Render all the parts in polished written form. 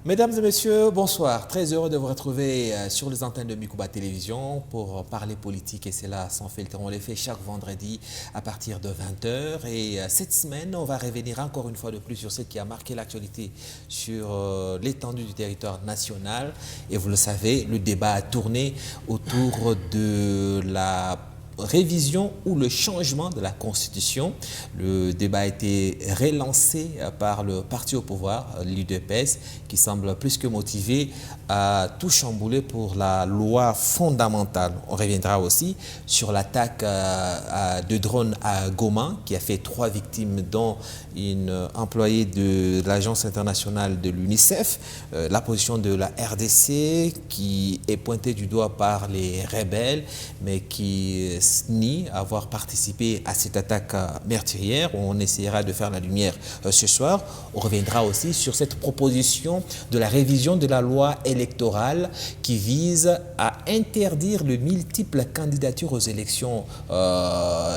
Mesdames et messieurs, bonsoir. Très heureux de vous retrouver sur les antennes de Mikuba Télévision pour parler politique et c'est là sans filtre. On les fait chaque vendredi à partir de 20h et cette semaine, on va revenir encore une fois de plus sur ce qui a marqué l'actualité sur l'étendue du territoire national. Et vous le savez, le débat a tourné autour de la révision ou le changement de la Constitution. Le débat a été relancé par le parti au pouvoir, l'UDPS, qui semble plus que motivé à tout chambouler pour la loi fondamentale. On reviendra aussi sur l'attaque de drones à Goma, qui a fait 3 victimes, dont une employée de l'Agence internationale de l'UNICEF, la position de la RDC, qui est pointée du doigt par les rebelles, mais qui nie avoir participé à cette attaque meurtrière. On essaiera de faire la lumière ce soir. On reviendra aussi sur cette proposition de la révision de la loi électorale qui vise à interdire le multiple candidature aux élections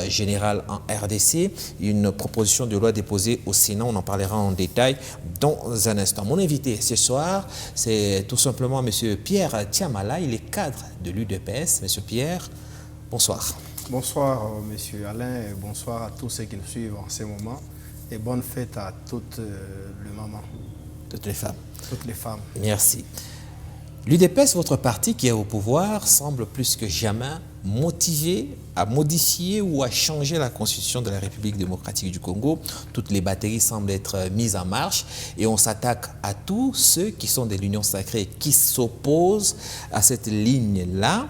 générales en RDC. Une proposition de loi déposée au Sénat. On en parlera en détail dans un instant. Mon invité ce soir, c'est tout simplement M. Pierre Tiamala. Il est cadre de l'UDPS. M. Pierre, bonsoir. Bonsoir, Monsieur Alain, et bonsoir à tous ceux qui nous suivent en ce moment. Et bonne fête à toutes les mamans. Toutes les femmes. Toutes les femmes. Merci. L'UDPS, votre parti qui est au pouvoir, semble plus que jamais motivé à modifier ou à changer la constitution de la République démocratique du Congo. Toutes les batteries semblent être mises en marche et on s'attaque à tous ceux qui sont de l'Union sacrée, qui s'opposent à cette ligne-là.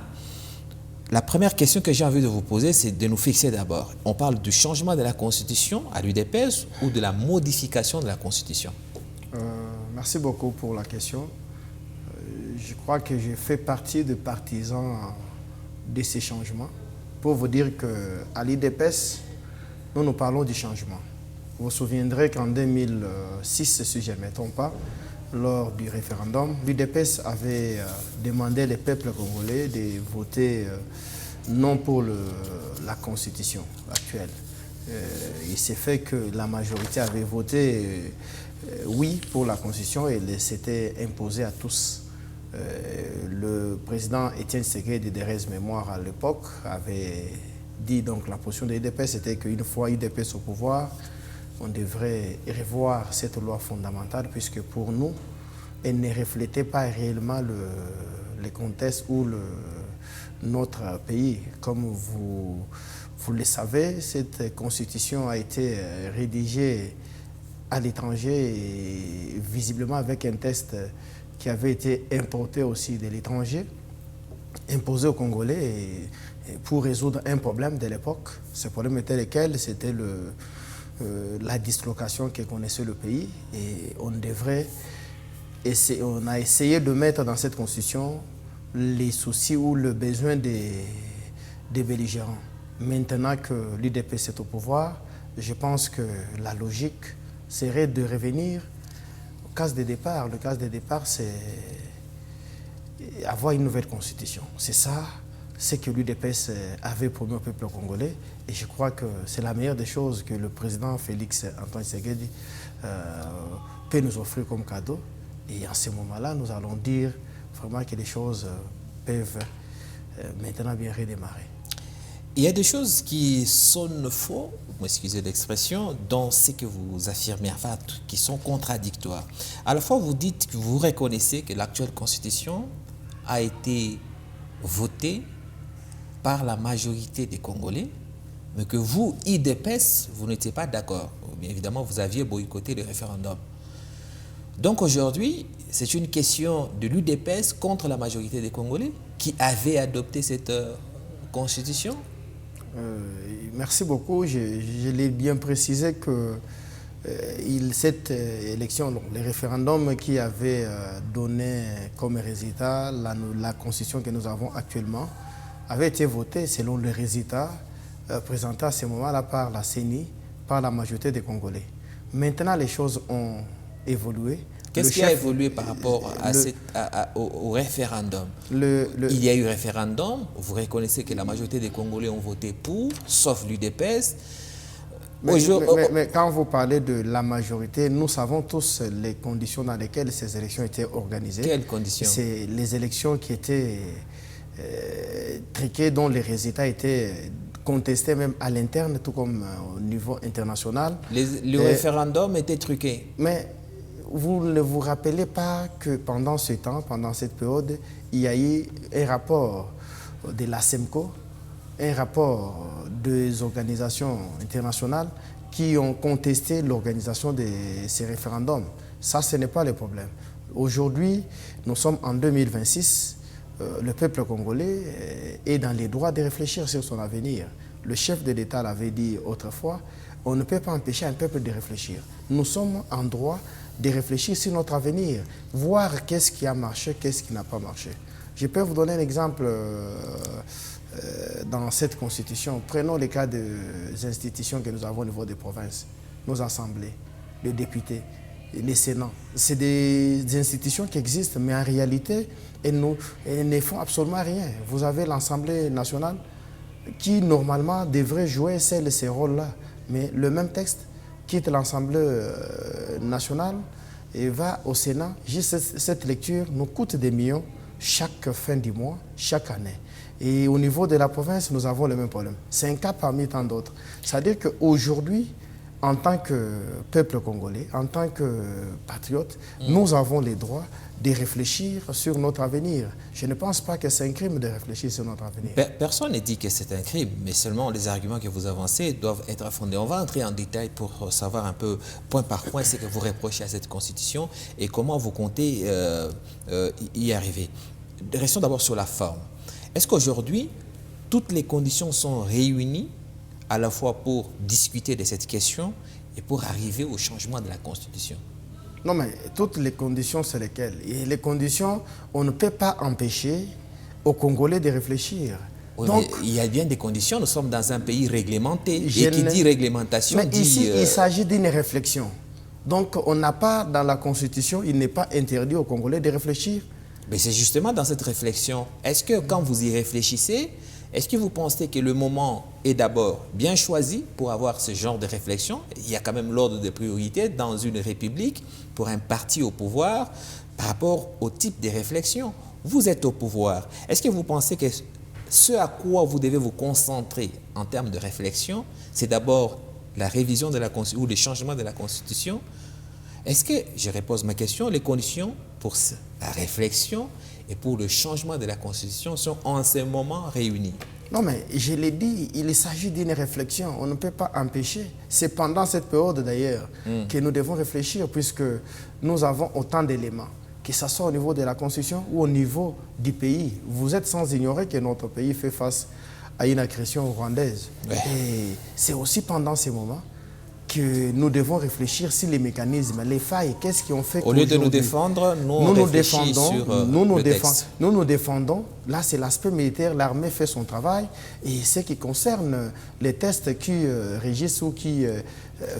La première question que j'ai envie de vous poser, c'est de nous fixer d'abord. On parle du changement de la Constitution à l'UDPS ou de la modification de la Constitution? Merci beaucoup pour la question. Je crois que je fais partie des partisans de ces changements. Pour vous dire qu'à l'UDPS, nous parlons du changement. Vous vous souviendrez qu'en 2006, si je ne me trompe pas, lors du référendum, l'UDPS avait demandé les peuples congolais de voter non pour la constitution actuelle. Il s'est fait que la majorité avait voté oui pour la constitution et s'était imposé à tous. Le président Étienne Tshisekedi de Derez Mémoire à l'époque avait dit, donc la position de l'UDPS était qu'une fois l'UDPS au pouvoir, on devrait revoir cette loi fondamentale puisque pour nous, elle ne reflétait pas réellement le contexte ou notre pays. Comme vous le savez, cette constitution a été rédigée à l'étranger et visiblement avec un texte qui avait été importé aussi de l'étranger, imposé aux Congolais et pour résoudre un problème de l'époque. Ce problème était lequel? C'était la dislocation que connaissait le pays et on a essayé de mettre dans cette constitution les soucis ou le besoin des belligérants. Maintenant que l'UDPS est au pouvoir, je pense que la logique serait de revenir au cas de départ. Le cas de départ, c'est avoir une nouvelle constitution. C'est ça, c'est que l'UDPS avait promis au peuple congolais. Et je crois que c'est la meilleure des choses que le président Félix Antoine Tshisekedi peut nous offrir comme cadeau. Et en ce moment-là, nous allons dire vraiment que les choses peuvent maintenant bien redémarrer. Il y a des choses qui sonnent faux, vous m'excusez l'expression, dans ce que vous affirmez, enfin, qui sont contradictoires. À la fois, vous dites que vous reconnaissez que l'actuelle constitution a été votée par la majorité des Congolais, mais que vous, IDPS, vous n'étiez pas d'accord. Bien évidemment, vous aviez boycotté le référendum. Donc aujourd'hui, c'est une question de l'UDPS contre la majorité des Congolais qui avaient adopté cette constitution. Merci beaucoup. Je l'ai bien précisé que cette élection, le référendum qui avait donné comme résultat la constitution que nous avons actuellement, avait été voté selon le résultat présenté à ce moment-là par la CENI, par la majorité des Congolais. Maintenant, les choses ont évolué. Qu'est-ce qui a évolué par rapport au référendum? Il y a eu référendum, vous reconnaissez que la majorité des Congolais ont voté pour, sauf l'UDPS. Mais quand vous parlez de la majorité, nous savons tous les conditions dans lesquelles ces élections étaient organisées. Quelles conditions? C'est les élections qui étaient triquées, dont les résultats étaient contestés même à l'interne, tout comme au niveau international. Le référendum était truqué. Mais vous ne vous rappelez pas que pendant ce temps, pendant cette période, il y a eu un rapport de la SEMCO, un rapport des organisations internationales qui ont contesté l'organisation de ces référendums. Ça, ce n'est pas le problème. Aujourd'hui, nous sommes en 2026. Le peuple congolais est dans les droits de réfléchir sur son avenir. Le chef de l'État l'avait dit autrefois, on ne peut pas empêcher un peuple de réfléchir. Nous sommes en droit de réfléchir sur notre avenir, voir qu'est-ce qui a marché, qu'est-ce qui n'a pas marché. Je peux vous donner un exemple dans cette constitution. Prenons les cas des institutions que nous avons au niveau des provinces, nos assemblées, les députés, les sénats. C'est des institutions qui existent, mais en réalité, elles ne font absolument rien. Vous avez l'Assemblée nationale qui, normalement, devrait jouer ces rôles-là. Mais le même texte quitte l'Assemblée nationale et va au Sénat. Juste cette lecture nous coûte des millions chaque fin du mois, chaque année. Et au niveau de la province, nous avons le même problème. C'est un cas parmi tant d'autres. C'est-à-dire qu'aujourd'hui, en tant que peuple congolais, en tant que patriote, nous avons les droits de réfléchir sur notre avenir. Je ne pense pas que c'est un crime de réfléchir sur notre avenir. Personne ne dit que c'est un crime, mais seulement les arguments que vous avancez doivent être fondés. On va entrer en détail pour savoir un peu, point par point, ce que vous reprochez à cette Constitution et comment vous comptez y arriver. Restons d'abord sur la forme. Est-ce qu'aujourd'hui, toutes les conditions sont réunies à la fois pour discuter de cette question et pour arriver au changement de la Constitution? Non, mais toutes les conditions, c'est lesquelles? Et les conditions, on ne peut pas empêcher aux Congolais de réfléchir. Oui, donc, mais il y a bien des conditions. Nous sommes dans un pays réglementé. Et qui dit réglementation mais dit... Ici, il s'agit d'une réflexion. Donc, on n'a pas, dans la Constitution, il n'est pas interdit aux Congolais de réfléchir. Mais c'est justement dans cette réflexion. Est-ce que quand vous y réfléchissez, est-ce que vous pensez que le moment est d'abord bien choisi pour avoir ce genre de réflexion? Il y a quand même l'ordre de priorité dans une république pour un parti au pouvoir par rapport au type de réflexion. Vous êtes au pouvoir. Est-ce que vous pensez que ce à quoi vous devez vous concentrer en termes de réflexion, c'est d'abord la révision de la Constitution ou le changement de la Constitution? Est-ce que, je repose ma question, les conditions pour la réflexion et pour le changement de la Constitution sont en ce moment réunies? Non, mais je l'ai dit, il s'agit d'une réflexion. On ne peut pas empêcher. C'est pendant cette période d'ailleurs que nous devons réfléchir puisque nous avons autant d'éléments, que ce soit au niveau de la Constitution ou au niveau du pays. Vous êtes sans ignorer que notre pays fait face à une agression rwandaise. Ouais. Et c'est aussi pendant ces moments que nous devons réfléchir sur les mécanismes, les failles, qu'est-ce qui ont fait au lieu de nous défendre, nous défendons. Là, c'est l'aspect militaire, l'armée fait son travail. Et ce qui concerne les tests qui régissent ou qui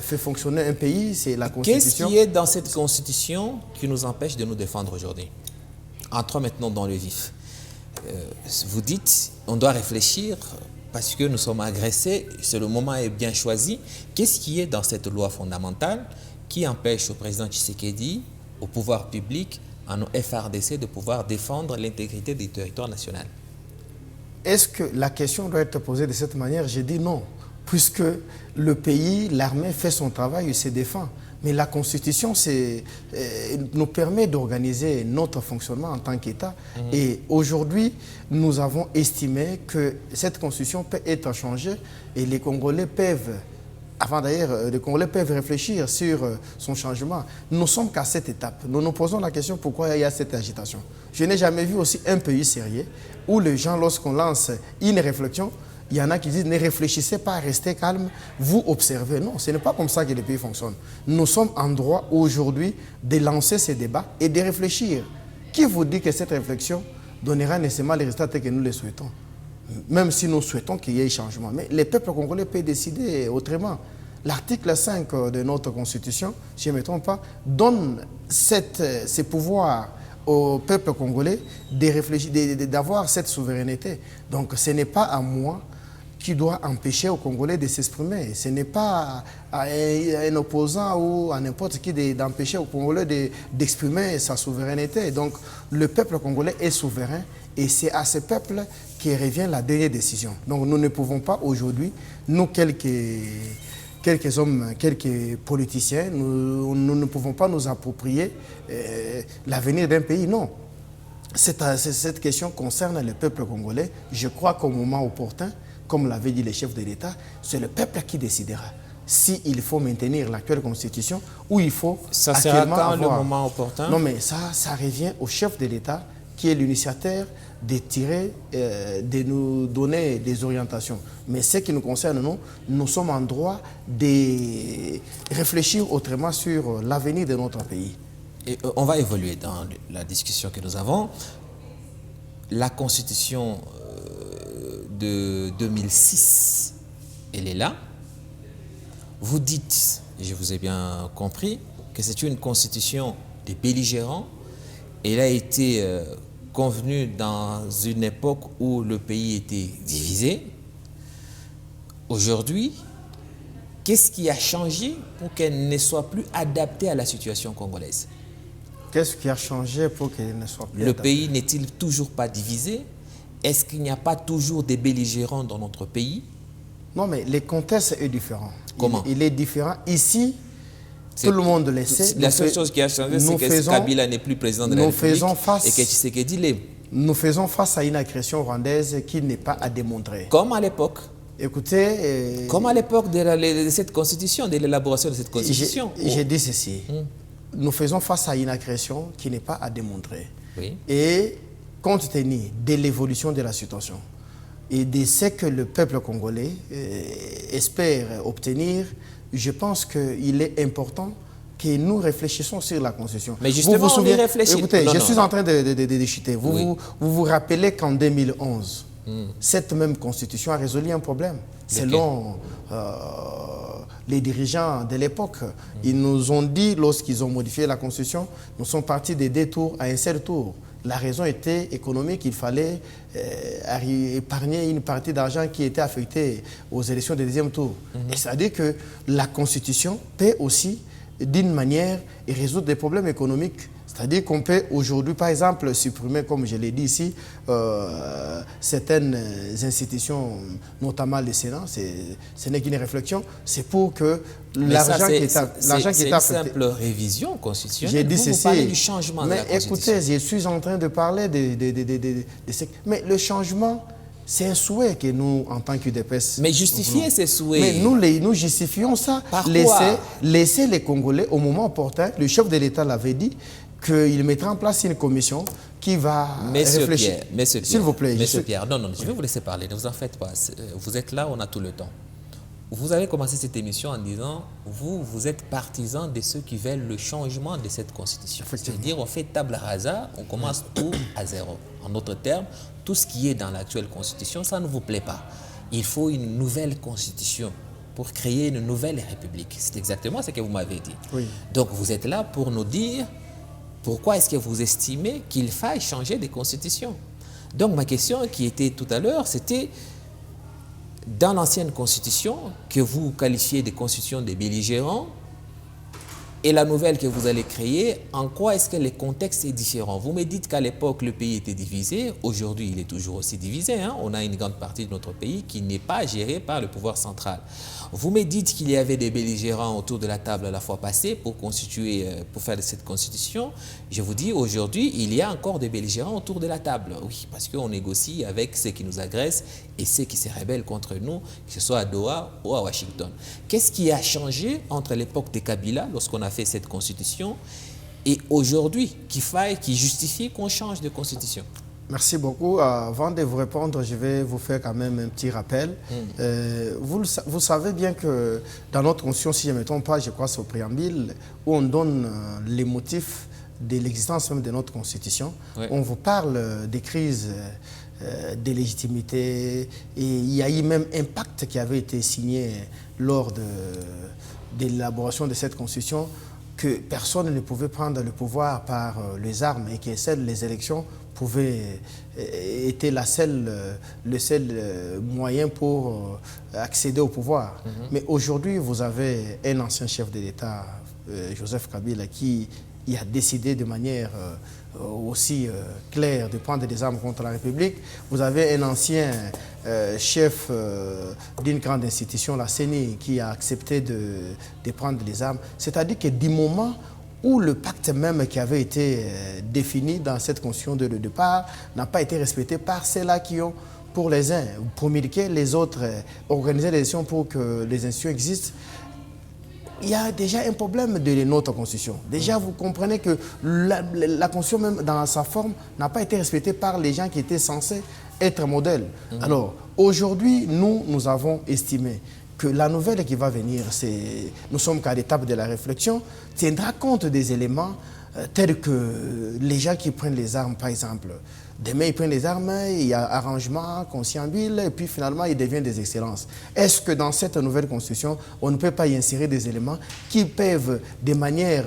fait fonctionner un pays, c'est la Constitution. Qu'est-ce qui est dans cette Constitution qui nous empêche de nous défendre aujourd'hui? Entrons maintenant dans le vif. Vous dites, on doit réfléchir parce que nous sommes agressés, le moment est bien choisi. Qu'est-ce qui est dans cette loi fondamentale qui empêche au président Tshisekedi, au pouvoir public, en FRDC, de pouvoir défendre l'intégrité du territoire national? Est-ce que la question doit être posée de cette manière? J'ai dit non, puisque le pays, l'armée fait son travail, il se défend. Mais la Constitution nous permet d'organiser notre fonctionnement en tant qu'État. Et aujourd'hui, nous avons estimé que cette Constitution peut être changée et les Congolais peuvent, les Congolais peuvent réfléchir sur son changement. Nous ne sommes qu'à cette étape. Nous nous posons la question pourquoi il y a cette agitation. Je n'ai jamais vu aussi un pays sérieux où les gens, lorsqu'on lance une réflexion, il y en a qui disent ne réfléchissez pas, restez calme, vous observez. Non, ce n'est pas comme ça que les pays fonctionnent. Nous sommes en droit aujourd'hui de lancer ces débats et de réfléchir. Qui vous dit que cette réflexion donnera nécessairement les résultats que nous les souhaitons? Même si nous souhaitons qu'il y ait changement. Mais les peuples congolais peuvent décider autrement. L'article 5 de notre Constitution, si je ne me trompe pas, donne ces pouvoirs au peuple congolais de réfléchir, d'avoir cette souveraineté. Donc ce n'est pas à moi qui doit empêcher aux Congolais de s'exprimer. Ce n'est pas à un opposant ou à n'importe qui d'empêcher aux Congolais d'exprimer sa souveraineté. Donc le peuple congolais est souverain et c'est à ce peuple qui revient la dernière décision. Donc nous ne pouvons pas aujourd'hui, nous quelques hommes, quelques politiciens, nous ne pouvons pas nous approprier l'avenir d'un pays, non. Cette question concerne le peuple congolais. Je crois qu'au moment opportun, comme l'avaient dit les chefs de l'État, c'est le peuple qui décidera s'il faut maintenir l'actuelle constitution ou il faut ça sera quand le moment opportun? Non, mais ça revient au chef de l'État qui est l'initiateur de tirer, de nous donner des orientations. Mais ce qui nous concerne, nous sommes en droit de réfléchir autrement sur l'avenir de notre pays. Et on va évoluer dans la discussion que nous avons. La constitution de 2006, elle est là. Vous dites, et je vous ai bien compris, que c'est une constitution des belligérants. Elle a été convenue dans une époque où le pays était divisé. Aujourd'hui, qu'est-ce qui a changé pour qu'elle ne soit plus adaptée à la situation congolaise? Qu'est-ce qui a changé pour qu'elle ne soit plus adaptée? Le pays n'est-il toujours pas divisé? Est-ce qu'il n'y a pas toujours des belligérants dans notre pays? Non, mais le contexte est différent. Comment? Il est différent. Ici, tout le monde le sait. La seule chose qui a changé, c'est que Kabila n'est plus président de la République et que Tshisekedi l'est. Nous faisons face à une agression rwandaise qui n'est pas à démontrer. Comme à l'époque. Écoutez... Comme à l'époque de cette constitution, de l'élaboration de cette constitution. J'ai dit ceci. Nous faisons face à une agression qui n'est pas à démontrer. Oui. Et compte tenu de l'évolution de la situation et de ce que le peuple congolais espère obtenir, je pense qu'il est important que nous réfléchissions sur la Constitution. Mais justement, on y réfléchit. Écoutez, je suis en train de chuter. Vous vous rappelez qu'en 2011, cette même Constitution a résolu un problème. Selon les dirigeants de l'époque, ils nous ont dit, lorsqu'ils ont modifié la Constitution, nous sommes partis de 2 tours à un seul tour. La raison était économique, il fallait épargner une partie d'argent qui était affectée aux élections du 2e tour. C'est-à-dire que la Constitution peut aussi, d'une manière, résoudre des problèmes économiques. C'est-à-dire qu'on peut aujourd'hui, par exemple, supprimer, comme je l'ai dit ici, certaines institutions, notamment le Sénat. Ce n'est qu'une réflexion. C'est pour que l'argent qui est affecté... C'est une simple révision constitutionnelle. J'ai dit ceci. Vous parlez du changement de la Constitution. Écoutez, je suis en train de parler de ce... Mais le changement, c'est un souhait que nous, en tant qu'UDPS... Mais justifier ces souhaits... Mais nous justifions ça. Par quoi? Laisser les Congolais, au moment opportun, le chef de l'État l'avait dit, qu'il mettra en place une commission qui va réfléchir. S'il vous plaît. Monsieur Pierre, non, je vais vous laisser parler, ne vous en faites pas. Vous êtes là, on a tout le temps. Vous avez commencé cette émission en disant, vous êtes partisan de ceux qui veulent le changement de cette constitution. C'est-à-dire, on fait table rasa, on commence tout à zéro. En d'autres termes, tout ce qui est dans l'actuelle constitution, ça ne vous plaît pas. Il faut une nouvelle constitution pour créer une nouvelle république. C'est exactement ce que vous m'avez dit. Oui. Donc, vous êtes là pour nous dire pourquoi est-ce que vous estimez qu'il faille changer de constitution. Donc, ma question qui était tout à l'heure, c'était dans l'ancienne constitution, que vous qualifiez de constitution des belligérants, et la nouvelle que vous allez créer, en quoi est-ce que le contexte est différent? Vous me dites qu'à l'époque, le pays était divisé. Aujourd'hui, il est toujours aussi divisé. On a une grande partie de notre pays qui n'est pas gérée par le pouvoir central. Vous me dites qu'il y avait des belligérants autour de la table la fois passée pour faire de cette constitution. Je vous dis, aujourd'hui, il y a encore des belligérants autour de la table. Oui, parce qu'on négocie avec ceux qui nous agressent et ceux qui se rebellent contre nous, que ce soit à Doha ou à Washington. Qu'est-ce qui a changé entre l'époque de Kabila, lorsqu'on a fait cette constitution, et aujourd'hui, qui justifie qu'on change de constitution? Merci beaucoup. Avant de vous répondre, je vais vous faire quand même un petit rappel. Vous savez bien que dans notre constitution, si je ne me trompe pas, je crois que c'est au préambule, où on donne les motifs de l'existence même de notre constitution. Oui. On vous parle des crises de légitimité, et il y a eu même un pacte qui avait été signé lors de l'élaboration de cette constitution, que personne ne pouvait prendre le pouvoir par les armes et que les élections était le seul moyen pour accéder au pouvoir. Mais aujourd'hui, vous avez un ancien chef de l'État, Joseph Kabila, qui a décidé de manière aussi claire de prendre des armes contre la République. Vous avez un ancien chef d'une grande institution, la CENI, qui a accepté de prendre des armes. C'est-à-dire que du moment où le pacte même qui avait été défini dans cette constitution de départ n'a pas été respecté par ceux-là qui ont, pour les uns, promulgué, les autres, organiser les élections pour que les institutions existent, il y a déjà un problème de notre constitution. Déjà, vous comprenez que la constitution, même dans sa forme, n'a pas été respectée par les gens qui étaient censés être modèles. Alors, aujourd'hui, nous avons estimé que la nouvelle qui va venir, nous sommes qu'à l'étape de la réflexion, tiendra compte des éléments tels que les gens qui prennent les armes, par exemple. Demain, ils prennent les armes, il y a arrangement, conciliabule, et puis finalement, ils deviennent des excellences. Est-ce que dans cette nouvelle constitution, on ne peut pas y insérer des éléments qui peuvent, de manière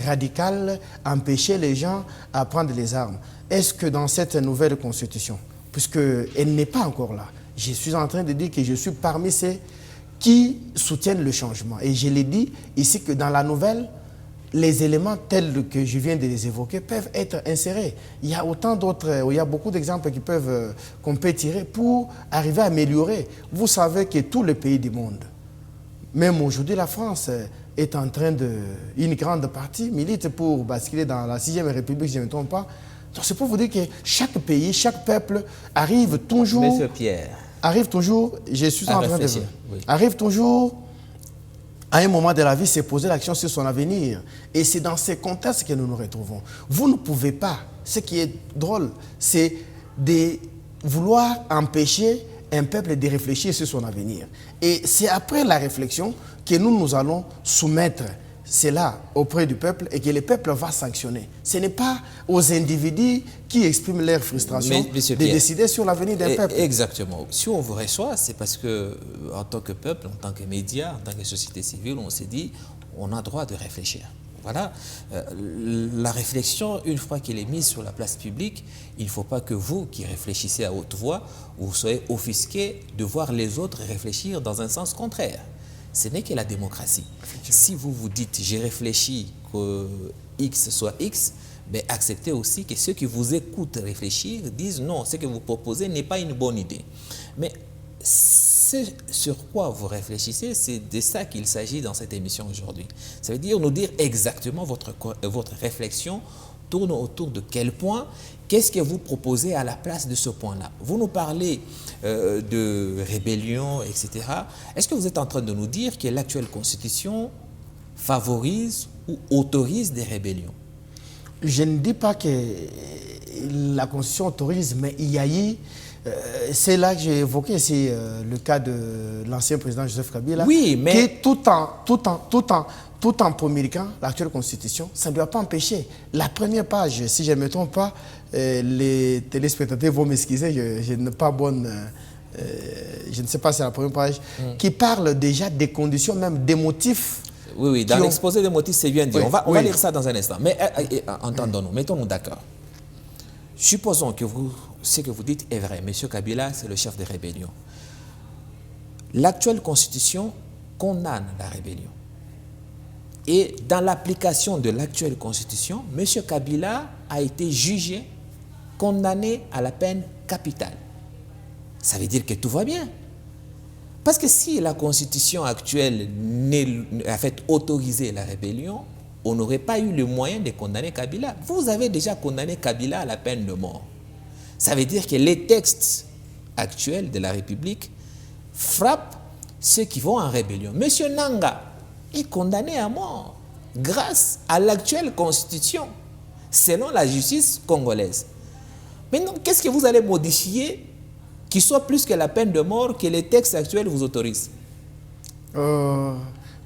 radicale, empêcher les gens à prendre les armes? Est-ce que dans cette nouvelle constitution, puisqu'elle n'est pas encore là, je suis en train de dire que je suis parmi ceux qui soutiennent le changement. Et je l'ai dit ici que dans la nouvelle, les éléments tels que je viens de les évoquer peuvent être insérés. Il y a autant d'autres, il y a beaucoup d'exemples qu'on peut tirer pour arriver à améliorer. Vous savez que tous les pays du monde, même aujourd'hui la France, est en train une grande partie milite pour basculer dans la 6e République, si je ne me trompe pas. Donc c'est pour vous dire que chaque pays, chaque peuple arrive toujours... Monsieur Pierre. Arrive toujours, je suis en train de dire, oui. Arrive toujours à un moment de la vie, c'est poser l'action sur son avenir. Et c'est dans ces contextes que nous nous retrouvons. Vous ne pouvez pas, ce qui est drôle, c'est de vouloir empêcher un peuple de réfléchir sur son avenir. Et c'est après la réflexion que nous allons soumettre cela auprès du peuple et que le peuple va sanctionner. Ce n'est pas aux individus qui expriment leur frustration de décider sur l'avenir d'un peuple. Exactement. Si on vous reçoit, c'est parce que, en tant que peuple, en tant que média, en tant que société civile, on s'est dit, on a droit de réfléchir. Voilà. La réflexion, une fois qu'elle est mise sur la place publique, il ne faut pas que vous, qui réfléchissez à haute voix, vous soyez offusqués de voir les autres réfléchir dans un sens contraire. Ce n'est que la démocratie. Si vous vous dites, j'ai réfléchi que X soit X, ben acceptez aussi que ceux qui vous écoutent réfléchir disent non, ce que vous proposez n'est pas une bonne idée. Mais ce sur quoi vous réfléchissez, c'est de ça qu'il s'agit dans cette émission aujourd'hui. Ça veut dire nous dire exactement votre réflexion tourne autour de quel point, qu'est-ce que vous proposez à la place de ce point-là. Vous nous parlez de rébellion, etc. Est-ce que vous êtes en train de nous dire que l'actuelle constitution favorise ou autorise des rébellions? Je ne dis pas que la constitution autorise, mais il y a eu, c'est là que j'ai évoqué, c'est le cas de l'ancien président Joseph Kabila, oui, mais... qui tout en promulguant l'actuelle constitution, ça ne doit pas empêcher. La première page, si je ne me trompe pas, les téléspectateurs vont m'excuser, je n'ai pas bonne... je ne sais pas si c'est la première page, qui parle déjà des conditions, même des motifs. Oui, dans l'exposé des motifs, c'est bien dit. Oui, on va lire ça dans un instant. Mais entendons-nous, mettons-nous d'accord. Supposons que ce que vous dites est vrai. M. Kabila, c'est le chef de rébellion. L'actuelle constitution condamne la rébellion. Et dans l'application de l'actuelle constitution, M. Kabila a été jugé, condamné à la peine capitale. Ça veut dire que tout va bien. Parce que si la constitution actuelle a fait autoriser la rébellion, on n'aurait pas eu le moyen de condamner Kabila. Vous avez déjà condamné Kabila à la peine de mort. Ça veut dire que les textes actuels de la République frappent ceux qui vont en rébellion. Monsieur Nanga est condamné à mort grâce à l'actuelle constitution, selon la justice congolaise. Maintenant, qu'est-ce que vous allez modifier qui soit plus que la peine de mort que les textes actuels vous autorisent?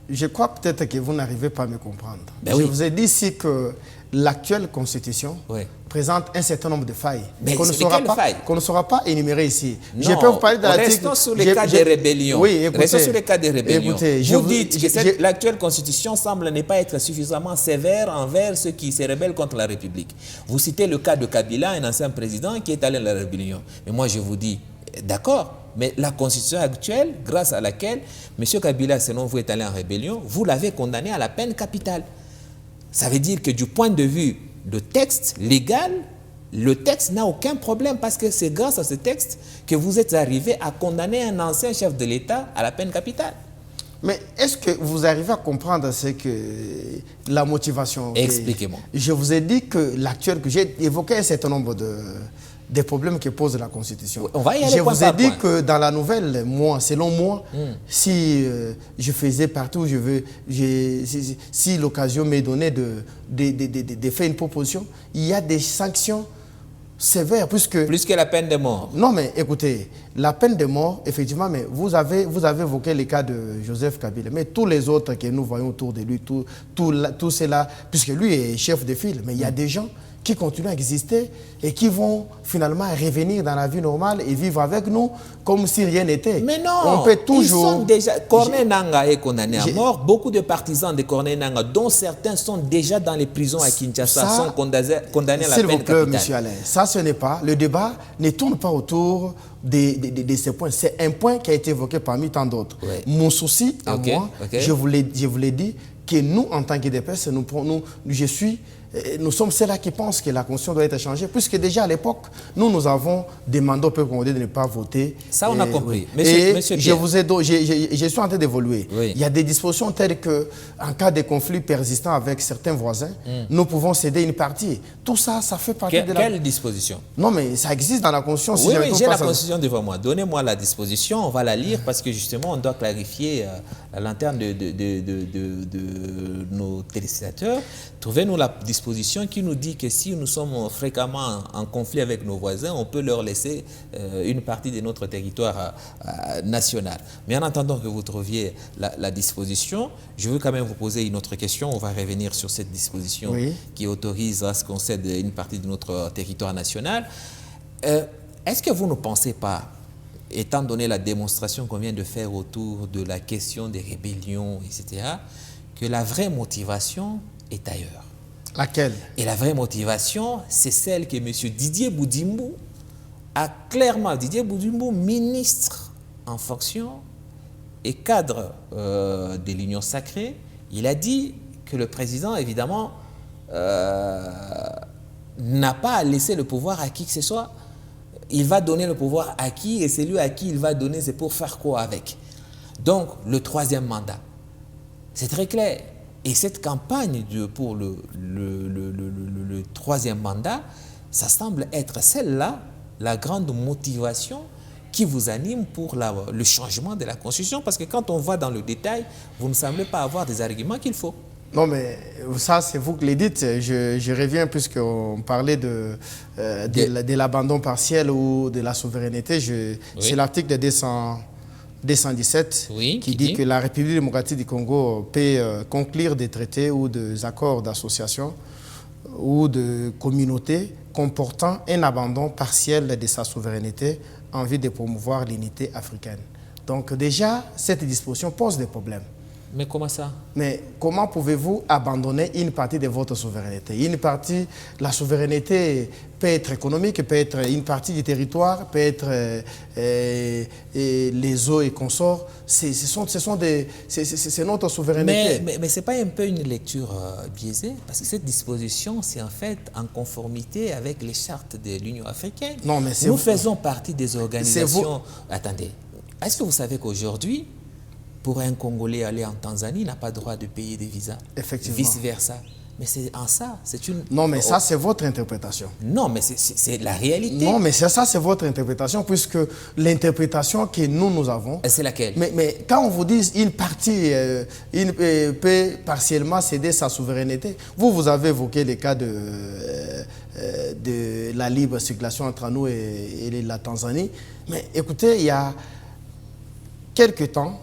je crois peut-être que vous n'arrivez pas à me comprendre. Ben je oui. vous ai dit ici que l'actuelle constitution Oui. présente un certain nombre de failles Mais qu'on ne saura pas énumérer ici. Non, je peux vous parler de l'article... restons sur les cas de rébellion. Oui, écoutez, restons sur les cas de rébellion. Écoutez, vous dites que l'actuelle constitution semble ne pas être suffisamment sévère envers ceux qui se rebellent contre la République. Vous citez le cas de Kabila, un ancien président qui est allé à la rébellion. Mais moi, je vous dis, d'accord, mais la constitution actuelle, grâce à laquelle M. Kabila, selon vous, est allé en rébellion, vous l'avez condamné à la peine capitale. Ça veut dire que du point de vue de texte légal, le texte n'a aucun problème parce que c'est grâce à ce texte que vous êtes arrivé à condamner un ancien chef de l'État à la peine capitale. Mais est-ce que vous arrivez à comprendre ce que la motivation... Expliquez-moi. Je vous ai dit que l'actuel, que j'ai évoqué un certain nombre des problèmes que pose la Constitution. On va y aller je vous ai dit point. que dans la nouvelle, moi, selon moi, si je faisais partout, si l'occasion m'est donnée de faire une proposition, il y a des sanctions sévères puisque... Plus que la peine de mort. Non, mais écoutez, la peine de mort, effectivement, mais vous avez évoqué le cas de Joseph Kabila, mais tous les autres que nous voyons autour de lui, tout cela, puisque lui est chef de file, mais il y a des gens qui continuent à exister et qui vont finalement revenir dans la vie normale et vivre avec nous comme si rien n'était. Mais non, on peut toujours... ils sont déjà... Corneille Nangaa est condamné à mort. Beaucoup de partisans de Corneille Nangaa, dont certains sont déjà dans les prisons à Kinshasa, sont condamnés à la peine capitale. S'il vous plaît, monsieur Alain, ça ce n'est pas... Le débat ne tourne pas autour de ces points. C'est un point qui a été évoqué parmi tant d'autres. Oui. Mon souci, à moi, je vous l'ai dit, que nous, en tant qu'UDPS, nous sommes ceux-là qui pensent que la Constitution doit être changée, puisque déjà à l'époque, nous avons demandé au peuple congolais de ne pas voter. Ça, on a compris. Monsieur je suis en train d'évoluer. Oui. Il y a des dispositions telles que, en cas de conflit persistant avec certains voisins, nous pouvons céder une partie. Tout ça, ça fait partie de la... Quelle disposition? Non, mais ça existe dans la Constitution. Oui, j'ai la Constitution devant moi. Donnez-moi la disposition, on va la lire, parce que justement, on doit clarifier à l'interne de nos téléspectateurs. Trouvez-nous la disposition qui nous dit que si nous sommes fréquemment en conflit avec nos voisins, on peut leur laisser une partie de notre territoire national. Mais en attendant que vous trouviez la disposition, je veux quand même vous poser une autre question. On va revenir sur cette disposition qui autorise à ce qu'on cède une partie de notre territoire national. Est-ce que vous ne pensez pas, étant donné la démonstration qu'on vient de faire autour de la question des rébellions, etc., que la vraie motivation est ailleurs? Laquelle? Et la vraie motivation, c'est celle que M. Didier Boudimbo a clairement, Didier Boudimbo, ministre en fonction et cadre de l'Union sacrée, il a dit que le président, évidemment, n'a pas à laisser le pouvoir à qui que ce soit. Il va donner le pouvoir à qui, et c'est lui à qui il va donner, c'est pour faire quoi avec? Donc, le troisième mandat, c'est très clair. Et cette campagne pour le troisième mandat, ça semble être celle-là, la grande motivation qui vous anime pour le changement de la Constitution. Parce que quand on va dans le détail, vous ne semblez pas avoir des arguments qu'il faut. Non, mais ça, c'est vous qui le dites. Je reviens puisqu'on parlait de l'abandon partiel ou de la souveraineté. C'est l'article de 217 qui dit que la République démocratique du Congo peut conclure des traités ou des accords d'association ou de communauté comportant un abandon partiel de sa souveraineté en vue de promouvoir l'unité africaine. Donc déjà, cette disposition pose des problèmes. Mais comment ça? Mais comment pouvez-vous abandonner une partie de votre souveraineté? Une partie, la souveraineté peut être économique, peut être une partie du territoire, peut être les eaux et consorts. C'est notre souveraineté. Mais ce n'est pas un peu une lecture biaisée? Parce que cette disposition, c'est en fait en conformité avec les chartes de l'Union africaine. Non, mais nous faisons partie des organisations... Attendez, est-ce que vous savez qu'aujourd'hui, pour un Congolais aller en Tanzanie, il n'a pas le droit de payer des visas. Effectivement. Vice-versa. Mais c'est en ça, c'est une... Non, mais ça, c'est votre interprétation. Non, mais c'est la réalité. Non, mais ça, c'est votre interprétation, puisque l'interprétation que nous avons... C'est laquelle? Mais quand on vous dit une partie peut partiellement céder sa souveraineté, vous avez évoqué le cas de la libre circulation entre nous et la Tanzanie. Mais écoutez, il y a quelque temps,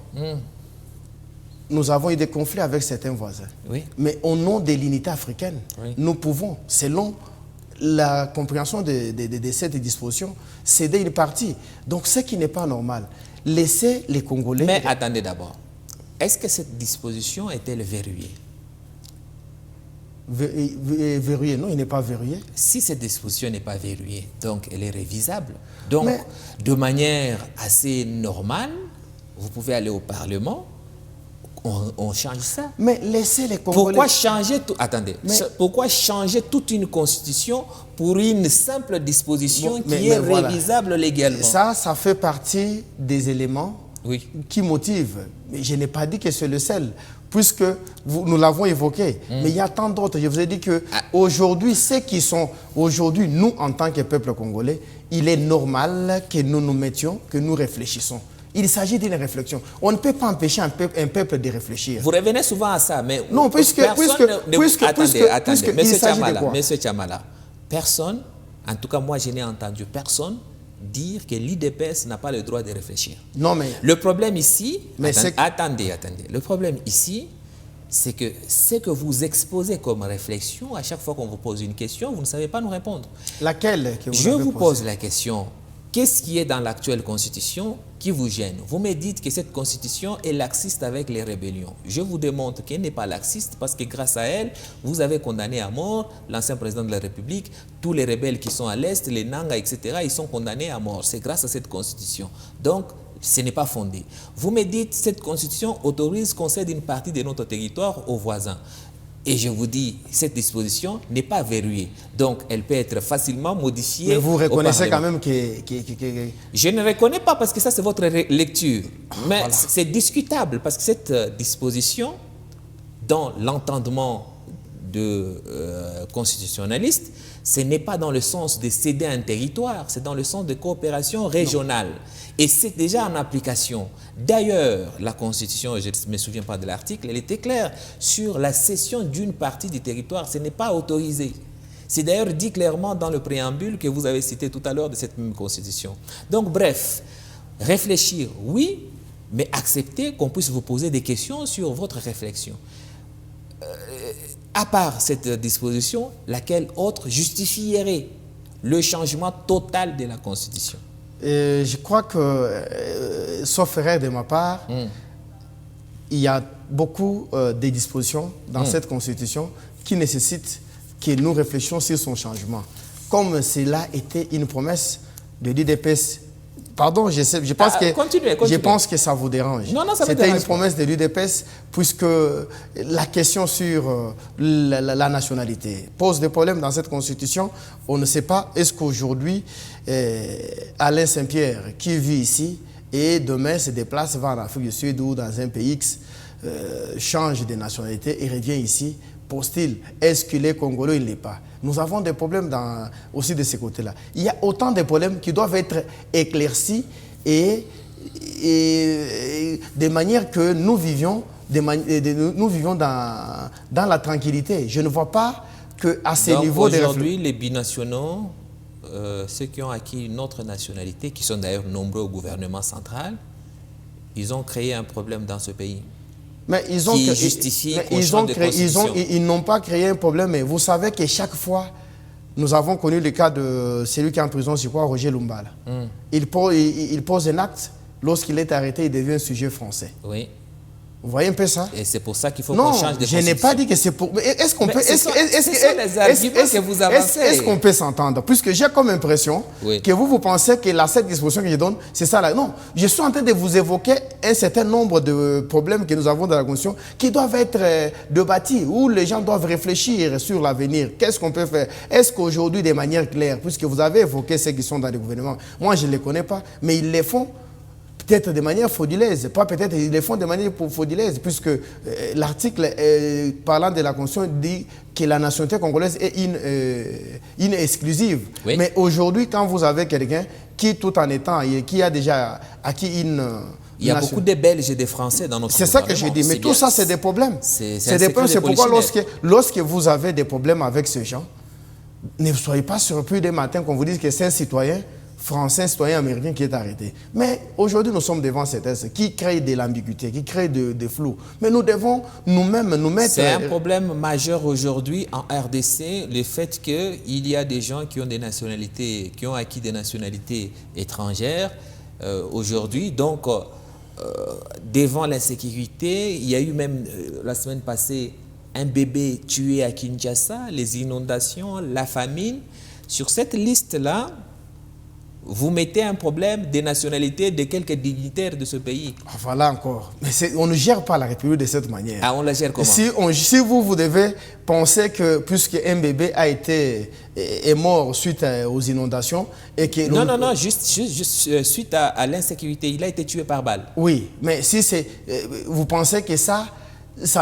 nous avons eu des conflits avec certains voisins. Oui. Mais au nom de l'unité africaine, Oui. nous pouvons, selon la compréhension de cette disposition, céder une partie. Donc, ce qui n'est pas normal, laisser les Congolais... Mais attendez d'abord. Est-ce que cette disposition est-elle verrouillée? Verrouillé, non, il n'est pas verrouillé. Si cette disposition n'est pas verrouillée, donc elle est révisable. Donc, de manière assez normale, vous pouvez aller au Parlement, on change ça. Mais laissez les Congolais... Pourquoi changer tout... Attendez. Pourquoi changer toute une constitution pour une simple disposition qui est révisable légalement? Ça fait partie des éléments qui motivent. Mais je n'ai pas dit que c'est le seul, puisque nous l'avons évoqué. Mais il y a tant d'autres. Je vous ai dit qu'aujourd'hui, ceux qui sont... Aujourd'hui, nous, en tant que peuple congolais, il est normal que nous nous mettions, que nous réfléchissons. Il s'agit d'une réflexion. On ne peut pas empêcher un peuple de réfléchir. Vous revenez souvent à ça, mais... Non, Attendez, Monsieur Tchamala, personne, en tout cas moi je n'ai entendu personne dire que l'UDPS n'a pas le droit de réfléchir. Non, mais... Le problème ici... Attendez. Le problème ici, c'est que ce que vous exposez comme réflexion, à chaque fois qu'on vous pose une question, vous ne savez pas nous répondre. Laquelle que vous Je vous pose la question. Qu'est-ce qui est dans l'actuelle constitution qui vous gêne? Vous me dites que cette constitution est laxiste avec les rébellions. Je vous démontre qu'elle n'est pas laxiste parce que grâce à elle, vous avez condamné à mort l'ancien président de la République, tous les rebelles qui sont à l'Est, les Nanga, etc., ils sont condamnés à mort. C'est grâce à cette constitution. Donc, ce n'est pas fondé. Vous me dites que cette constitution autorise qu'on cède une partie de notre territoire aux voisins. Et je vous dis, cette disposition n'est pas verrouillée. Donc, elle peut être facilement modifiée. Mais vous reconnaissez quand même que... Je ne reconnais pas parce que ça, c'est votre lecture. Mais voilà, c'est discutable parce que cette disposition, dans l'entendement de constitutionnaliste, ce n'est pas dans le sens de céder un territoire, c'est dans le sens de coopération régionale. Non. Et c'est déjà en application. D'ailleurs, la Constitution, je ne me souviens pas de l'article, elle était claire sur la cession d'une partie du territoire. Ce n'est pas autorisé. C'est d'ailleurs dit clairement dans le préambule que vous avez cité tout à l'heure de cette même Constitution. Donc, bref, réfléchir, oui, mais accepter qu'on puisse vous poser des questions sur votre réflexion. À part cette disposition, laquelle autre justifierait le changement total de la Constitution? Je crois que, sauf erreur de ma part, il y a beaucoup de dispositions dans cette Constitution qui nécessitent que nous réfléchissions sur son changement. Comme cela était une promesse de l'UDPS. Pardon, je pense que continuez. Je pense que ça vous dérange. Non, ça c'était une promesse de l'UDPS, puisque la question sur la nationalité pose des problèmes dans cette Constitution. On ne sait pas, est-ce qu'aujourd'hui, Alain Saint-Pierre, qui vit ici, et demain se déplace, va en Afrique du Sud ou dans un pays X, change de nationalité et revient ici, pose-t-il, est-ce qu'il est congolais ou il n'est pas? Nous avons des problèmes aussi de ce côté-là. Il y a autant de problèmes qui doivent être éclaircis et de manière que nous vivions, dans la tranquillité. Je ne vois pas qu'à ce niveau... Aujourd'hui, les binationaux, ceux qui ont acquis une autre nationalité, qui sont d'ailleurs nombreux au gouvernement central, ils ont créé un problème dans ce pays. Mais ils n'ont pas créé un problème. Mais vous savez que chaque fois, nous avons connu le cas de celui qui est en prison, c'est quoi, Roger Lumbala. Il pose un acte, lorsqu'il est arrêté, il devient un sujet français. Oui. Vous voyez un peu ça? Et c'est pour ça qu'il faut qu'on change de constitution. Je n'ai pas dit que c'est pour... Est-ce qu'on peut... Ce sont les arguments que vous avancez. Est-ce qu'on peut s'entendre? Puisque j'ai comme impression que vous pensez que cette disposition que je donne, c'est ça là. Non, je suis en train de vous évoquer un certain nombre de problèmes que nous avons dans la Constitution qui doivent être débattus, où les gens doivent réfléchir sur l'avenir. Qu'est-ce qu'on peut faire? Est-ce qu'aujourd'hui, de manière claire, puisque vous avez évoqué ceux qui sont dans le gouvernement, moi je ne les connais pas, mais ils les font peut-être de manière frauduleuse, pas peut-être, ils le font de manière frauduleuse, puisque l'article parlant de la Constitution dit que la nationalité congolaise est une exclusive. Oui. Mais aujourd'hui, quand vous avez quelqu'un qui, tout en étant, qui a déjà acquis une... Il y a beaucoup de Belges et de Français dans notre gouvernement. C'est ça que je dis, mais tout ça, c'est des problèmes. C'est des problèmes. C'est pourquoi lorsque vous avez des problèmes avec ces gens, ne soyez pas surpris dès matin qu'on vous dise que c'est un citoyen Français, un citoyen américain qui est arrêté. Mais aujourd'hui, nous sommes devant ces tests qui créent de l'ambiguïté, qui créent de flou. Mais nous devons nous-mêmes nous mettre... C'est un problème majeur aujourd'hui en RDC, le fait qu'il y a des gens qui ont des nationalités, qui ont acquis des nationalités étrangères aujourd'hui. Donc, devant l'insécurité, il y a eu même la semaine passée un bébé tué à Kinshasa, les inondations, la famine. Sur cette liste-là, vous mettez un problème des nationalités de quelques dignitaires de ce pays. Voilà encore. Mais on ne gère pas la République de cette manière. Ah, on la gère comment? Si vous devez penser que puisque un bébé est mort suite aux inondations et que... Non, juste suite à l'insécurité, il a été tué par balle. Oui, mais si c'est... vous pensez que ça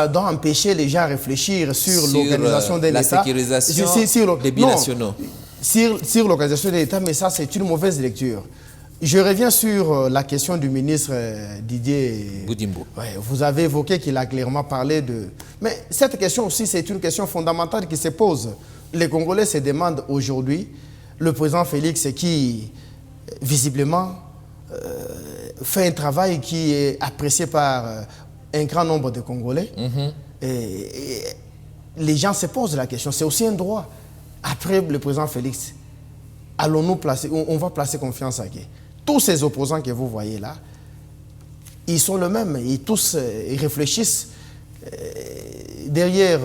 doit empêcher les gens à réfléchir sur l'organisation de l'État. La sécurisation des binationaux. Sur l'organisation de l'État, mais ça, c'est une mauvaise lecture. Je reviens sur la question du ministre Didier Boudimbo. Ouais, vous avez évoqué qu'il a clairement parlé de... Mais cette question aussi, c'est une question fondamentale qui se pose. Les Congolais se demandent aujourd'hui, le président Félix qui, visiblement, fait un travail qui est apprécié par un grand nombre de Congolais. Et les gens se posent la question, c'est aussi un droit. Après le président Félix, on va placer confiance à qui? Tous ces opposants que vous voyez là, ils sont le même. Ils réfléchissent. Derrière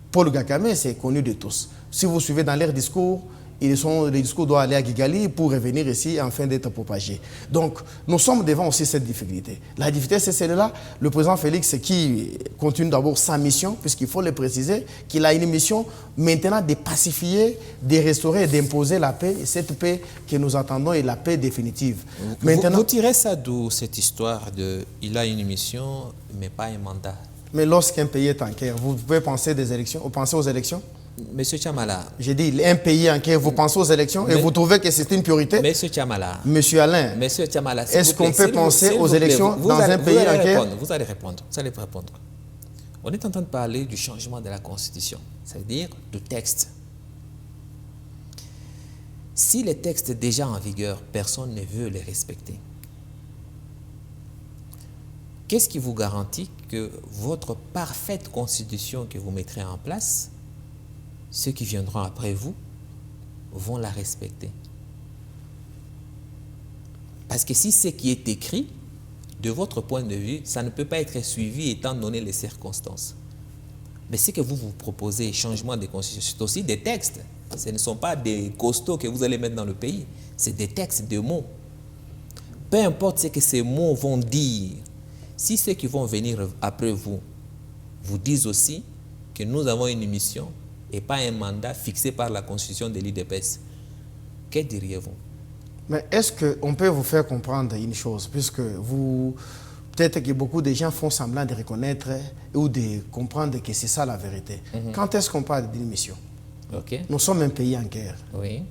Paul Gakame, c'est connu de tous. Si vous suivez dans leurs discours, les discours doivent aller à Kigali pour revenir ici afin d'être propagés. Donc, nous sommes devant aussi cette difficulté. La difficulté, c'est celle-là. Le président Félix qui continue d'abord sa mission, puisqu'il faut le préciser, qu'il a une mission maintenant de pacifier, de restaurer et d'imposer la paix. Et cette paix que nous attendons est la paix définitive. Vous tirez ça d'où, cette histoire de « il a une mission, mais pas un mandat ». Mais lorsqu'un pays est en guerre, vous pouvez penser des élections, vous pensez aux élections? Monsieur Tchamala. J'ai dit, un pays en guerre, vous pensez aux élections et vous trouvez que c'est une priorité? Monsieur Tchamala. Monsieur Alain. Monsieur Tchamala. Est-ce qu'on peut penser aux élections dans un pays en guerre? Vous allez répondre. On est en train de parler du changement de la Constitution, c'est-à-dire du texte. Si les textes déjà en vigueur, personne ne veut les respecter, qu'est-ce qui vous garantit que votre parfaite Constitution que vous mettrez en place, ceux qui viendront après vous vont la respecter? Parce que si ce qui est écrit, de votre point de vue, ça ne peut pas être suivi étant donné les circonstances. Mais ce que vous vous proposez, changement de constitution, c'est aussi des textes. Ce ne sont pas des costauds que vous allez mettre dans le pays. C'est des textes de mots. Peu importe ce que ces mots vont dire, si ceux qui vont venir après vous vous disent aussi que nous avons une mission et pas un mandat fixé par la Constitution de l'IDPS, que diriez-vous? Mais est-ce qu'on peut vous faire comprendre une chose, puisque peut-être que beaucoup de gens font semblant de reconnaître ou de comprendre que c'est ça la vérité. Quand est-ce qu'on parle d'une mission? Nous sommes un pays en guerre. Oui.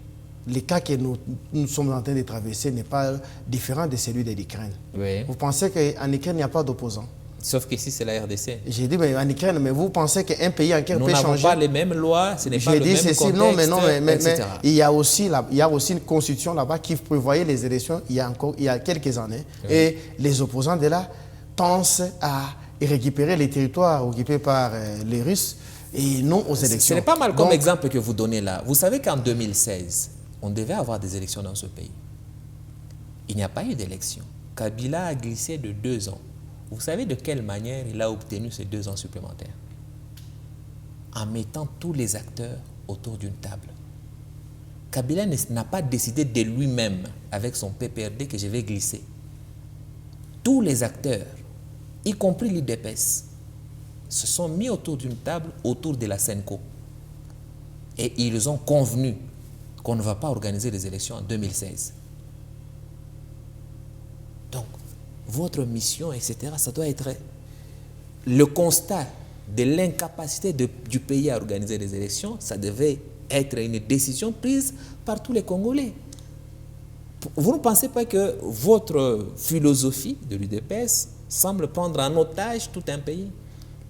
Le cas que nous sommes en train de traverser n'est pas différent de celui de l'Ukraine. Oui. Vous pensez qu'en Ukraine, il n'y a pas d'opposants? Sauf qu'ici, c'est la RDC. J'ai dit, mais en Ukraine, mais vous pensez qu'un pays en guerre peut changer? Nous n'avons pas les mêmes lois, ce n'est pas le même contexte, mais il y a aussi une constitution là-bas qui prévoyait les élections il y a quelques années. Oui. Et les opposants de là pensent à récupérer les territoires occupés par les Russes et non aux élections. Ce n'est pas mal comme exemple que vous donnez là. Vous savez qu'en 2016, on devait avoir des élections dans ce pays. Il n'y a pas eu d'élection. Kabila a glissé de 2 ans. Vous savez de quelle manière il a obtenu ces 2 ans supplémentaires? En mettant tous les acteurs autour d'une table. Kabila n'a pas décidé de lui-même, avec son PPRD, que je vais glisser. Tous les acteurs, y compris l'IDPS, se sont mis autour d'une table, autour de la Senco. Et ils ont convenu qu'on ne va pas organiser les élections en 2016. Donc, votre mission, etc., ça doit être le constat de l'incapacité du pays à organiser les élections. Ça devait être une décision prise par tous les Congolais. Vous ne pensez pas que votre philosophie de l'UDPS semble prendre en otage tout un pays?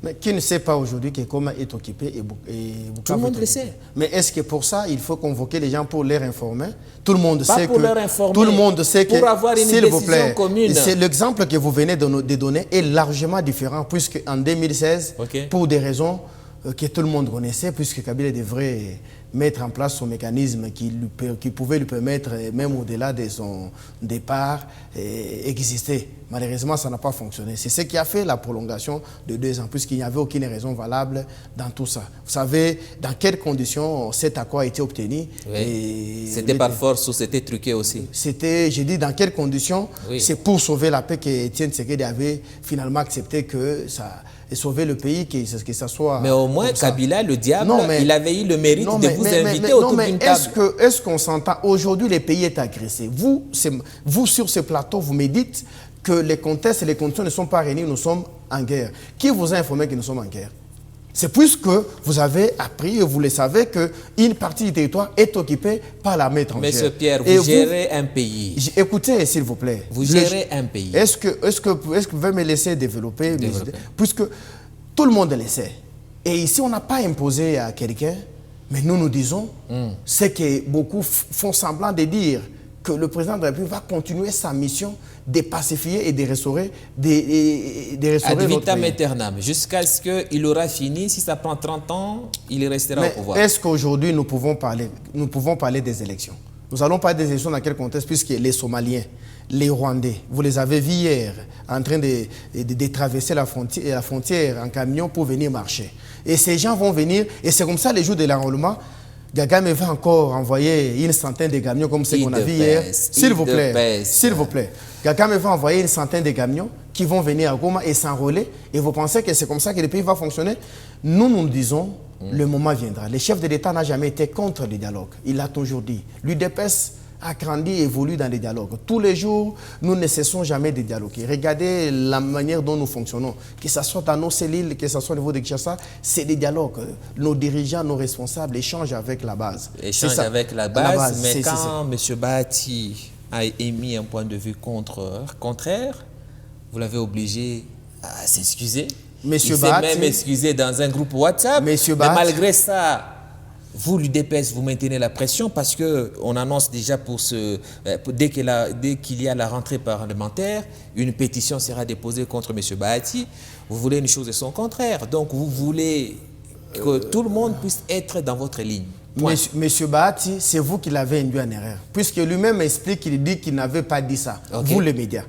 Mais qui ne sait pas aujourd'hui que Goma est occupé et Bukavu. Tout le monde le sait. Mais est-ce que pour ça, il faut convoquer les gens pour les informer? Tout le monde Pas sait pour que... leur informer, tout le monde sait que... pour avoir une s'il vous décision plaît, commune. c'est l'exemple que vous venez de donner est largement différent, puisque en 2016, pour des raisons que tout le monde connaissait, puisque Kabila devrait mettre en place son mécanisme qui pouvait lui permettre, même au-delà de son départ, exister. Malheureusement, ça n'a pas fonctionné. C'est ce qui a fait la prolongation de 2 ans, puisqu'il n'y avait aucune raison valable dans tout ça. Vous savez dans quelles conditions cet accord a été obtenu? Oui. C'était par force ou c'était truqué aussi? C'était, j'ai dit, dans quelles conditions? Oui. C'est pour sauver la paix qu'Étienne Tshisekedi avait finalement accepté que ça... et sauver le pays, que ça soit... Mais au moins, Kabila, le diable, il avait eu le mérite de vous inviter autour d'une table. Est-ce qu'on s'entend? Aujourd'hui, le pays est agressé. Vous, sur ce plateau, vous me dites que les contextes et les conditions ne sont pas réunis, nous sommes en guerre. Qui vous a informé que nous sommes en guerre? C'est puisque vous avez appris et vous le savez qu'une partie du territoire est occupée par l'armée étrangère. Monsieur Pierre, vous gérez un pays. Écoutez, s'il vous plaît. Vous gérez un pays. Est-ce que vous pouvez me laisser développer? Puisque tout le monde le sait. Et ici, on n'a pas imposé à quelqu'un, mais nous disons, c'est que beaucoup font semblant de dire que le président de la République va continuer sa mission de pacifier et de restaurer, ad vitam aeternam, jusqu'à ce qu'il aura fini. Si ça prend 30 ans, il restera au pouvoir. Est-ce qu'aujourd'hui, nous pouvons parler des élections? Nous allons parler des élections dans quel contexte? Puisque les Somaliens, les Rwandais, vous les avez vus hier en train de traverser la frontière en camion pour venir marcher. Et ces gens vont venir, et c'est comme ça les jours de l'enrôlement. Kagame va encore envoyer une centaine de camions comme ce qu'on a vu hier. S'il vous plaît. Kagame va envoyer une centaine de camions qui vont venir à Goma et s'enrôler. Et vous pensez que c'est comme ça que le pays va fonctionner? Nous disons, le moment viendra. Le chef de l'État n'a jamais été contre le dialogue. Il l'a toujours dit. L'UDPS a grandi et évolue dans les dialogues. Tous les jours, nous ne cessons jamais de dialoguer. Regardez la manière dont nous fonctionnons. Que ce soit dans nos cellules, que ce soit au niveau de Kinshasa, c'est des dialogues. Nos dirigeants, nos responsables échangent avec la base. Échangent avec la base, mais quand M. Bahati a émis un point de vue contraire, vous l'avez obligé à s'excuser. Il s'est même excusé dans un groupe WhatsApp. Mais malgré ça, vous, l'UDPS, vous maintenez la pression parce qu'on annonce déjà dès qu'il y a la rentrée parlementaire, une pétition sera déposée contre M. Bahati. Vous voulez une chose et son contraire. Donc, vous voulez que tout le monde puisse être dans votre ligne. Monsieur Bahati, c'est vous qui l'avez induit en erreur. Puisque lui-même explique qu'il dit qu'il n'avait pas dit ça. Vous, les médias.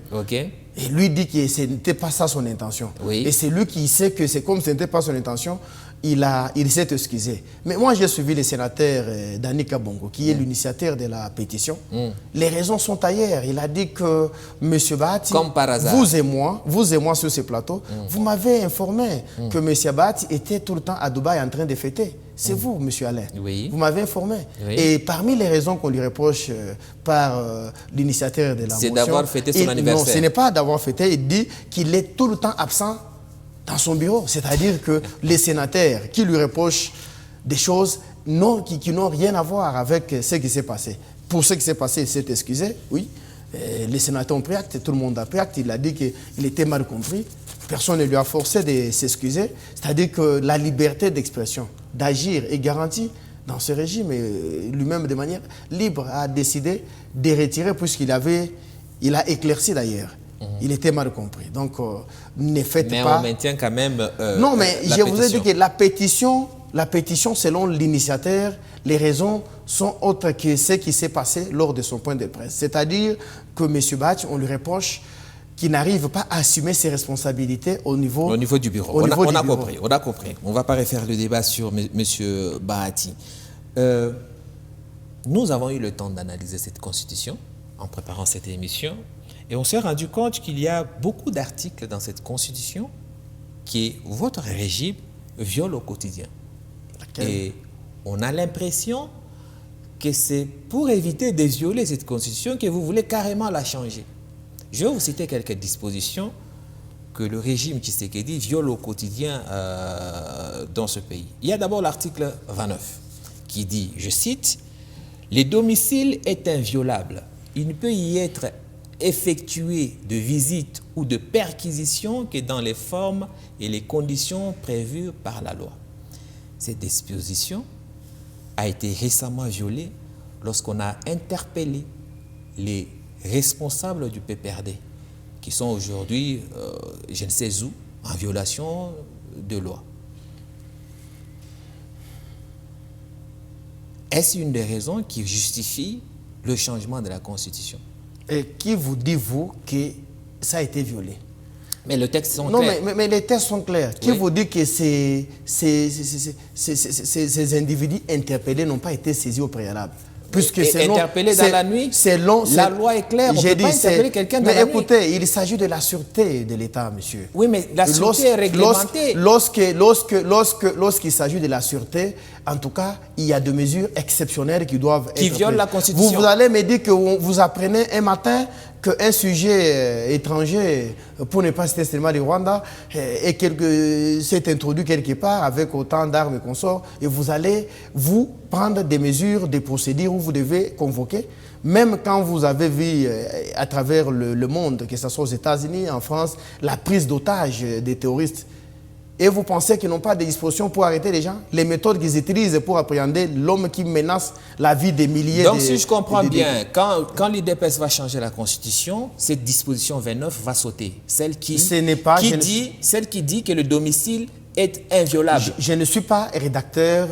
Et lui dit que ce n'était pas ça son intention. Et c'est lui qui sait que c'est comme ce n'était pas son intention. Il s'est excusé. Mais moi, j'ai suivi le sénateur Dani Kabongo, qui est l'initiateur de la pétition. Les raisons sont ailleurs. Il a dit que M. Bahati, comme par hasard, vous et moi sur ce plateau, vous m'avez informé que M. Bahati était tout le temps à Dubaï en train de fêter. C'est vous, M. Alain. Vous m'avez informé. Et parmi les raisons qu'on lui reproche par l'initiateur de la motion, c'est d'avoir fêté son anniversaire. Non, ce n'est pas d'avoir fêté. Il dit qu'il est tout le temps absent dans son bureau. C'est-à-dire que les sénateurs qui lui reprochent des choses qui n'ont rien à voir avec ce qui s'est passé. Pour ce qui s'est passé, il s'est excusé, oui. Les sénateurs ont pris acte, tout le monde a pris acte. Il a dit qu'il était mal compris. Personne ne lui a forcé de s'excuser. C'est-à-dire que la liberté d'expression, d'agir est garantie dans ce régime. Et lui-même, de manière libre, a décidé de retirer puisqu'il a éclairci d'ailleurs. Il était mal compris. Donc, ne faites pas... Mais on maintient quand même non, mais je vous ai dit que la pétition, selon l'initiateur, les raisons sont autres que ce qui s'est passé lors de son point de presse. C'est-à-dire que M. Bahati, on lui reproche qu'il n'arrive pas à assumer ses responsabilités au niveau du bureau. On a compris. On ne va pas refaire le débat sur M. Bahati. Nous avons eu le temps d'analyser cette constitution en préparant cette émission. Et on s'est rendu compte qu'il y a beaucoup d'articles dans cette constitution qui votre régime viole au quotidien. Et on a l'impression que c'est pour éviter de violer cette constitution que vous voulez carrément la changer. Je vais vous citer quelques dispositions que le régime Tshisekedi viole au quotidien dans ce pays. Il y a d'abord l'article 29 qui dit, je cite, « Le domicile est inviolable. Il ne peut y être effectué de visite ou de perquisition que dans les formes et les conditions prévues par la loi. Cette disposition a été récemment violée lorsqu'on a interpellé les responsables du PPRD, qui sont aujourd'hui, je ne sais où, en violation de loi. Est-ce une des raisons qui justifie le changement de la Constitution? Et qui vous dit, vous, que ça a été violé? Mais les textes sont non, clairs. Mais les textes sont clairs. Oui. Qui vous dit que ces individus interpellés n'ont pas été saisis au préalable? Puisque c'est interpellé dans la nuit, la loi est claire, on ne peut pas interpeller quelqu'un dans la nuit. Mais écoutez, il s'agit de la sûreté de l'État, monsieur. Oui, mais la sûreté est réglementée. Lorsqu'il s'agit de la sûreté, en tout cas, il y a des mesures exceptionnelles qui doivve être prises. Qui violent la Constitution. Vous allez me dire que vous apprenez un matin qu'un sujet étranger, pour ne pas citer seulement du Rwanda, s'est introduit quelque part avec autant d'armes et consorts, et vous allez vous prendre des mesures, des procédures où vous devez convoquer, même quand vous avez vu à travers le monde, que ce soit aux États-Unis, en France, la prise d'otages des terroristes. Et vous pensez qu'ils n'ont pas de dispositions pour arrêter les gens? Les méthodes qu'ils utilisent pour appréhender l'homme qui menace la vie des milliers de... Donc, si je comprends bien, quand l'IDPS va changer la Constitution, cette disposition 29 va sauter. Celle qui dit que le domicile est inviolable. Je ne suis pas rédacteur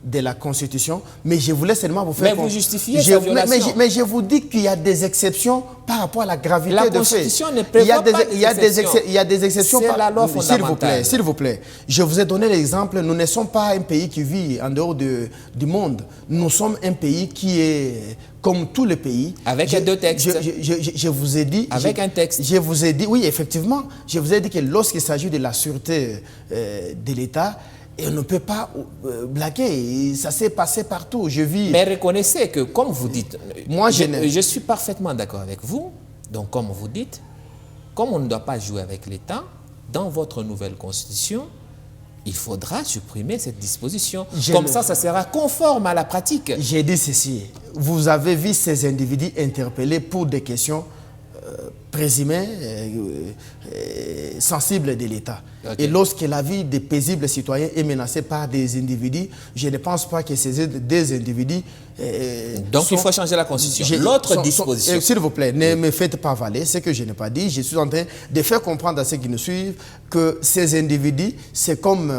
de la Constitution, mais je voulais seulement vous faire... Mais vous justifiez sa violation. Mais je vous dis qu'il y a des exceptions par rapport à la gravité de fait. La Constitution ne prévoit pas des exceptions. Il y a des exceptions. C'est la loi fondamentale. S'il vous plaît. Je vous ai donné l'exemple. Nous ne sommes pas un pays qui vit en dehors du monde. Nous sommes un pays qui est comme tous les pays. Avec deux textes. Je vous ai dit... Avec un texte. Je vous ai dit, oui, effectivement. Je vous ai dit que lorsqu'il s'agit de la sûreté de l'État, et on ne peut pas blaguer, ça s'est passé partout. Mais reconnaissez que, comme vous dites, moi, je suis parfaitement d'accord avec vous. Donc, comme vous dites, comme on ne doit pas jouer avec l'État, dans votre nouvelle constitution, il faudra supprimer cette disposition. Comme ça sera conforme à la pratique. J'ai dit ceci. Vous avez vu ces individus interpellés pour des questions présumées, sensibles de l'État. Okay. Et lorsque la vie des paisibles citoyens est menacée par des individus, je ne pense pas que ces deux individus... Donc il faut changer la Constitution. L'autre disposition... S'il vous plaît, ne me faites pas avaler ce que je n'ai pas dit. Je suis en train de faire comprendre à ceux qui nous suivent que ces individus, c'est comme...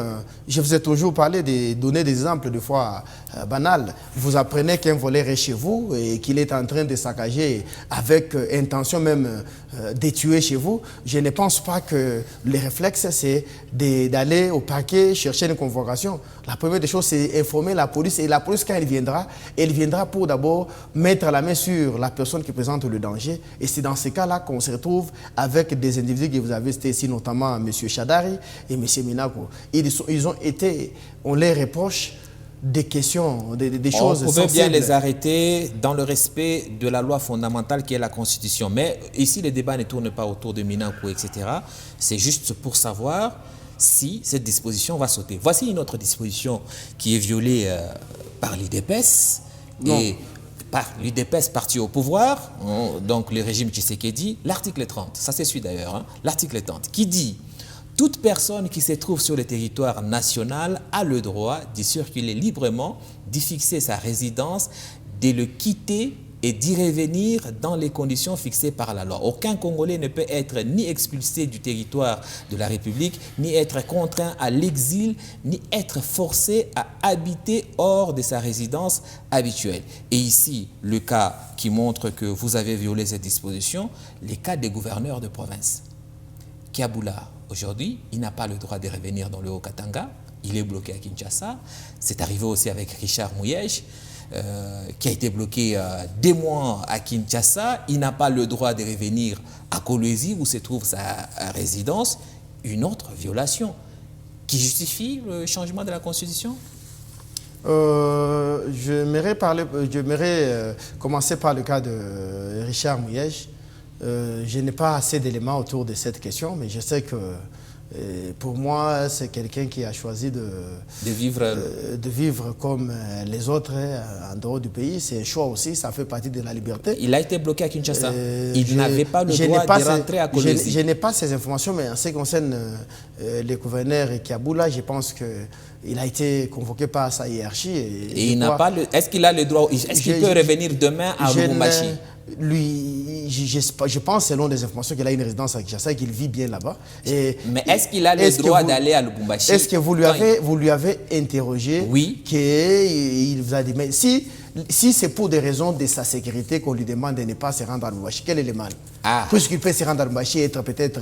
je vous ai toujours parlé de donner des exemples de fois banals. Vous apprenez qu'un voleur est chez vous et qu'il est en train de saccager avec intention même de tuer chez vous. Je ne pense pas que le réflexe, c'est d'aller au parquet chercher une convocation. La première des choses, c'est informer la police. Et la police, quand elle viendra pour d'abord mettre la main sur la personne qui présente le danger. Et c'est dans ces cas-là qu'on se retrouve avec des individus que vous avez cités ici, notamment M. Chadari et M. Minako. Ils ont été, on les reproche, des questions, des choses sensibles. On peut bien les arrêter dans le respect de la loi fondamentale qui est la Constitution. Mais ici, le débat ne tourne pas autour de Minakou, etc. C'est juste pour savoir si cette disposition va sauter. Voici une autre disposition qui est violée par l'IDPS et par l'IDPS parti au pouvoir, donc le régime Tshisekedi, l'article 30, ça c'est celui d'ailleurs, hein, l'article 30, qui dit « Toute personne qui se trouve sur le territoire national a le droit d'y circuler librement, d'y fixer sa résidence, de le quitter et d'y revenir dans les conditions fixées par la loi. Aucun Congolais ne peut être ni expulsé du territoire de la République, ni être contraint à l'exil, ni être forcé à habiter hors de sa résidence habituelle. » Et ici, le cas qui montre que vous avez violé cette disposition, les cas des gouverneurs de province. Kiaboula, aujourd'hui, il n'a pas le droit de revenir dans le Haut-Katanga. Il est bloqué à Kinshasa. C'est arrivé aussi avec Richard Mouyej, qui a été bloqué des mois à Kinshasa. Il n'a pas le droit de revenir à Kolwezi, où se trouve sa résidence. Une autre violation qui justifie le changement de la Constitution? J'aimerais commencer par le cas de Richard Mouyej. Je n'ai pas assez d'éléments autour de cette question, mais je sais que Pour moi, c'est quelqu'un qui a choisi de vivre comme les autres en dehors du pays. C'est un choix aussi, ça fait partie de la liberté. Il a été bloqué à Kinshasa. Il n'avait pas le droit de rentrer à Kolwezi. Je n'ai pas ces informations, mais en ce qui concerne le gouverneur Kiaboula, je pense qu'il a été convoqué par sa hiérarchie. Et il n'a pas le... Est-ce qu'il a le droit... Est-ce qu'il peut revenir demain à Lubumbashi? Lui, je pense, selon des informations, qu'il a une résidence à Kinshasa et qu'il vit bien là-bas. Mais est-ce qu'il a le droit d'aller à Lubumbashi? Est-ce que vous lui avez interrogé? Oui. Qu'il vous a dit, mais si c'est pour des raisons de sa sécurité qu'on lui demande de ne pas se rendre à Lubumbashi, quel est le mal? Puisqu'il peut se rendre à Lubumbashi et être peut-être...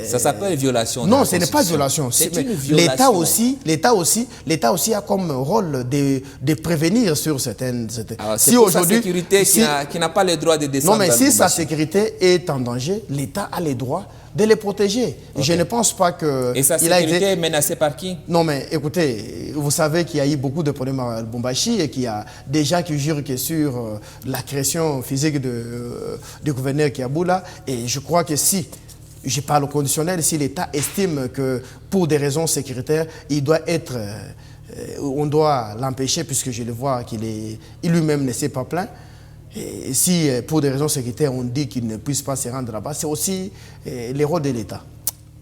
ça s'appelle violation. Non, ce n'est pas violation. C'est une violation. L'État aussi a comme rôle de prévenir sur certaines... Si aujourd'hui, sa sécurité qui n'a pas le droit de descendre. Non, mais si sa sécurité est en danger, l'État a le droit de les protéger. Okay. Je ne pense pas que... Et sa sécurité est menacée par qui? Non, mais écoutez, vous savez qu'il y a eu beaucoup de problèmes à Lubumbashi et qu'il y a des gens qui jurent que sur l'agression physique du gouverneur Kiaboula. Et je crois que si, je parle au conditionnel, si l'État estime que pour des raisons sécuritaires, il doit être... on doit l'empêcher, puisque je le vois qu'il lui-même ne s'est pas plaint. Et si, pour des raisons sécuritaires, on dit qu'il ne puisse pas se rendre là-bas, c'est aussi le rôle de l'État.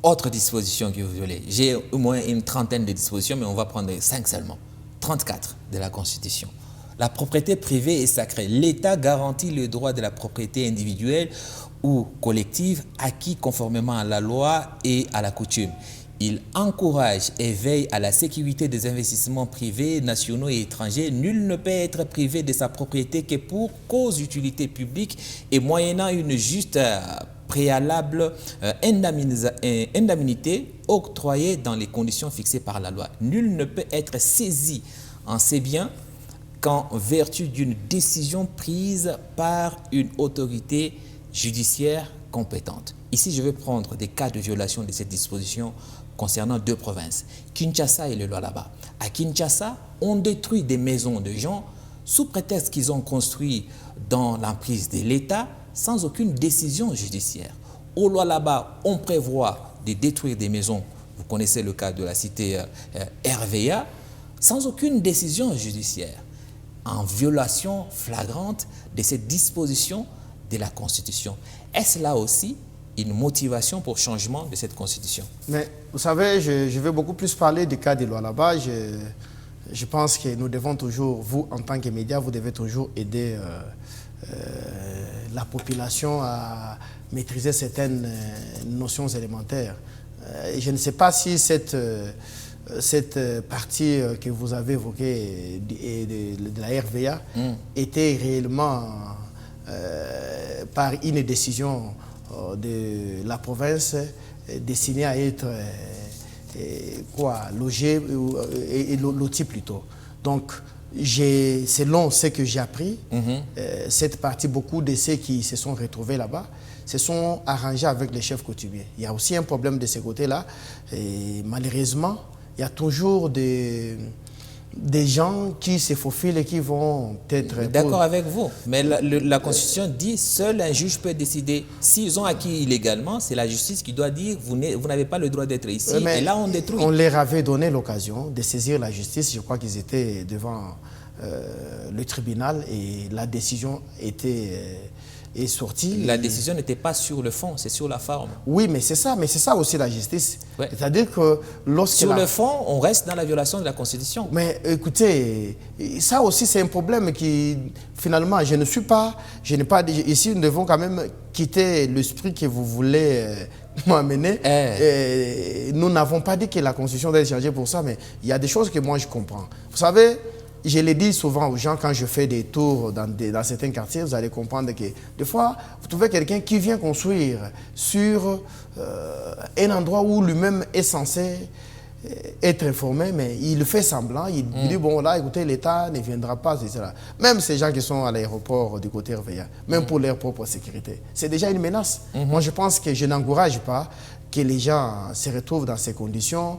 Autre disposition que vous violez. J'ai au moins une trentaine de dispositions, mais on va prendre 5 seulement. 34 de la Constitution. La propriété privée est sacrée. L'État garantit le droit de la propriété individuelle ou collective acquis conformément à la loi et à la coutume. Il encourage et veille à la sécurité des investissements privés, nationaux et étrangers. Nul ne peut être privé de sa propriété que pour cause d'utilité publique et moyennant une juste préalable indemnité octroyée dans les conditions fixées par la loi. Nul ne peut être saisi en ses biens qu'en vertu d'une décision prise par une autorité judiciaire compétente. Ici, je vais prendre des cas de violation de cette disposition concernant 2 provinces, Kinshasa et le Lualaba. À Kinshasa, on détruit des maisons de gens sous prétexte qu'ils ont construit dans l'emprise de l'État sans aucune décision judiciaire. Au Lualaba, on prévoit de détruire des maisons, vous connaissez le cas de la cité RVA, sans aucune décision judiciaire, en violation flagrante de cette disposition de la Constitution. Est-ce là aussi une motivation pour changement de cette Constitution? Mais vous savez, je vais beaucoup plus parler du cas de Lualaba. Je pense que nous devons toujours, vous en tant que médias, vous devez toujours aider la population à maîtriser certaines notions élémentaires. Je ne sais pas si cette partie que vous avez évoquée de la RVA était réellement par une décision de la province destinée à être logée et lotie plutôt. Donc, selon ce que j'ai appris, cette partie, beaucoup de ceux qui se sont retrouvés là-bas se sont arrangés avec les chefs coutumiers. Il y a aussi un problème de ce côté-là. Et malheureusement, il y a toujours des gens qui se faufilent et qui vont être... D'accord avec vous, mais la Constitution dit seul un juge peut décider. S'ils ont acquis illégalement, c'est la justice qui doit dire vous n'avez pas le droit d'être ici. Et là, on détruit. On leur avait donné l'occasion de saisir la justice. Je crois qu'ils étaient devant le tribunal et la décision était... est sortie. La décision n'était pas sur le fond, c'est sur la forme. Oui, mais c'est ça aussi la justice. Ouais. C'est-à-dire que lorsque... Sur le fond, on reste dans la violation de la Constitution. Mais écoutez, ça aussi c'est un problème qui, finalement, je n'ai pas ici nous devons quand même quitter l'esprit que vous voulez m'amener. Nous n'avons pas dit que la Constitution doit être changée pour ça, mais il y a des choses que moi je comprends. Vous savez, je le dis souvent aux gens quand je fais des tours dans certains quartiers, vous allez comprendre que des fois, vous trouvez quelqu'un qui vient construire sur un endroit où lui-même est censé être informé, mais il fait semblant, il dit, bon là, écoutez, l'État ne viendra pas, etc. Même ces gens qui sont à l'aéroport du côté RVA, même pour leur propre sécurité, c'est déjà une menace. Moi, je pense que je n'encourage pas que les gens se retrouvent dans ces conditions,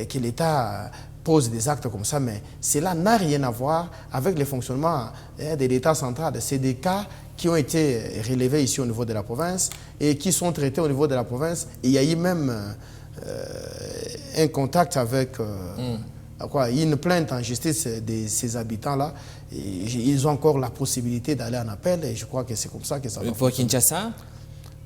que l'État pose des actes comme ça, mais cela n'a rien à voir avec le fonctionnement de l'État central. C'est des cas qui ont été relevés ici au niveau de la province et qui sont traités au niveau de la province. Et il y a eu même un contact avec une plainte en justice de ces habitants-là. Ils ont encore la possibilité d'aller en appel et je crois que c'est comme ça que ça va Pour fonctionner. Kinshasa?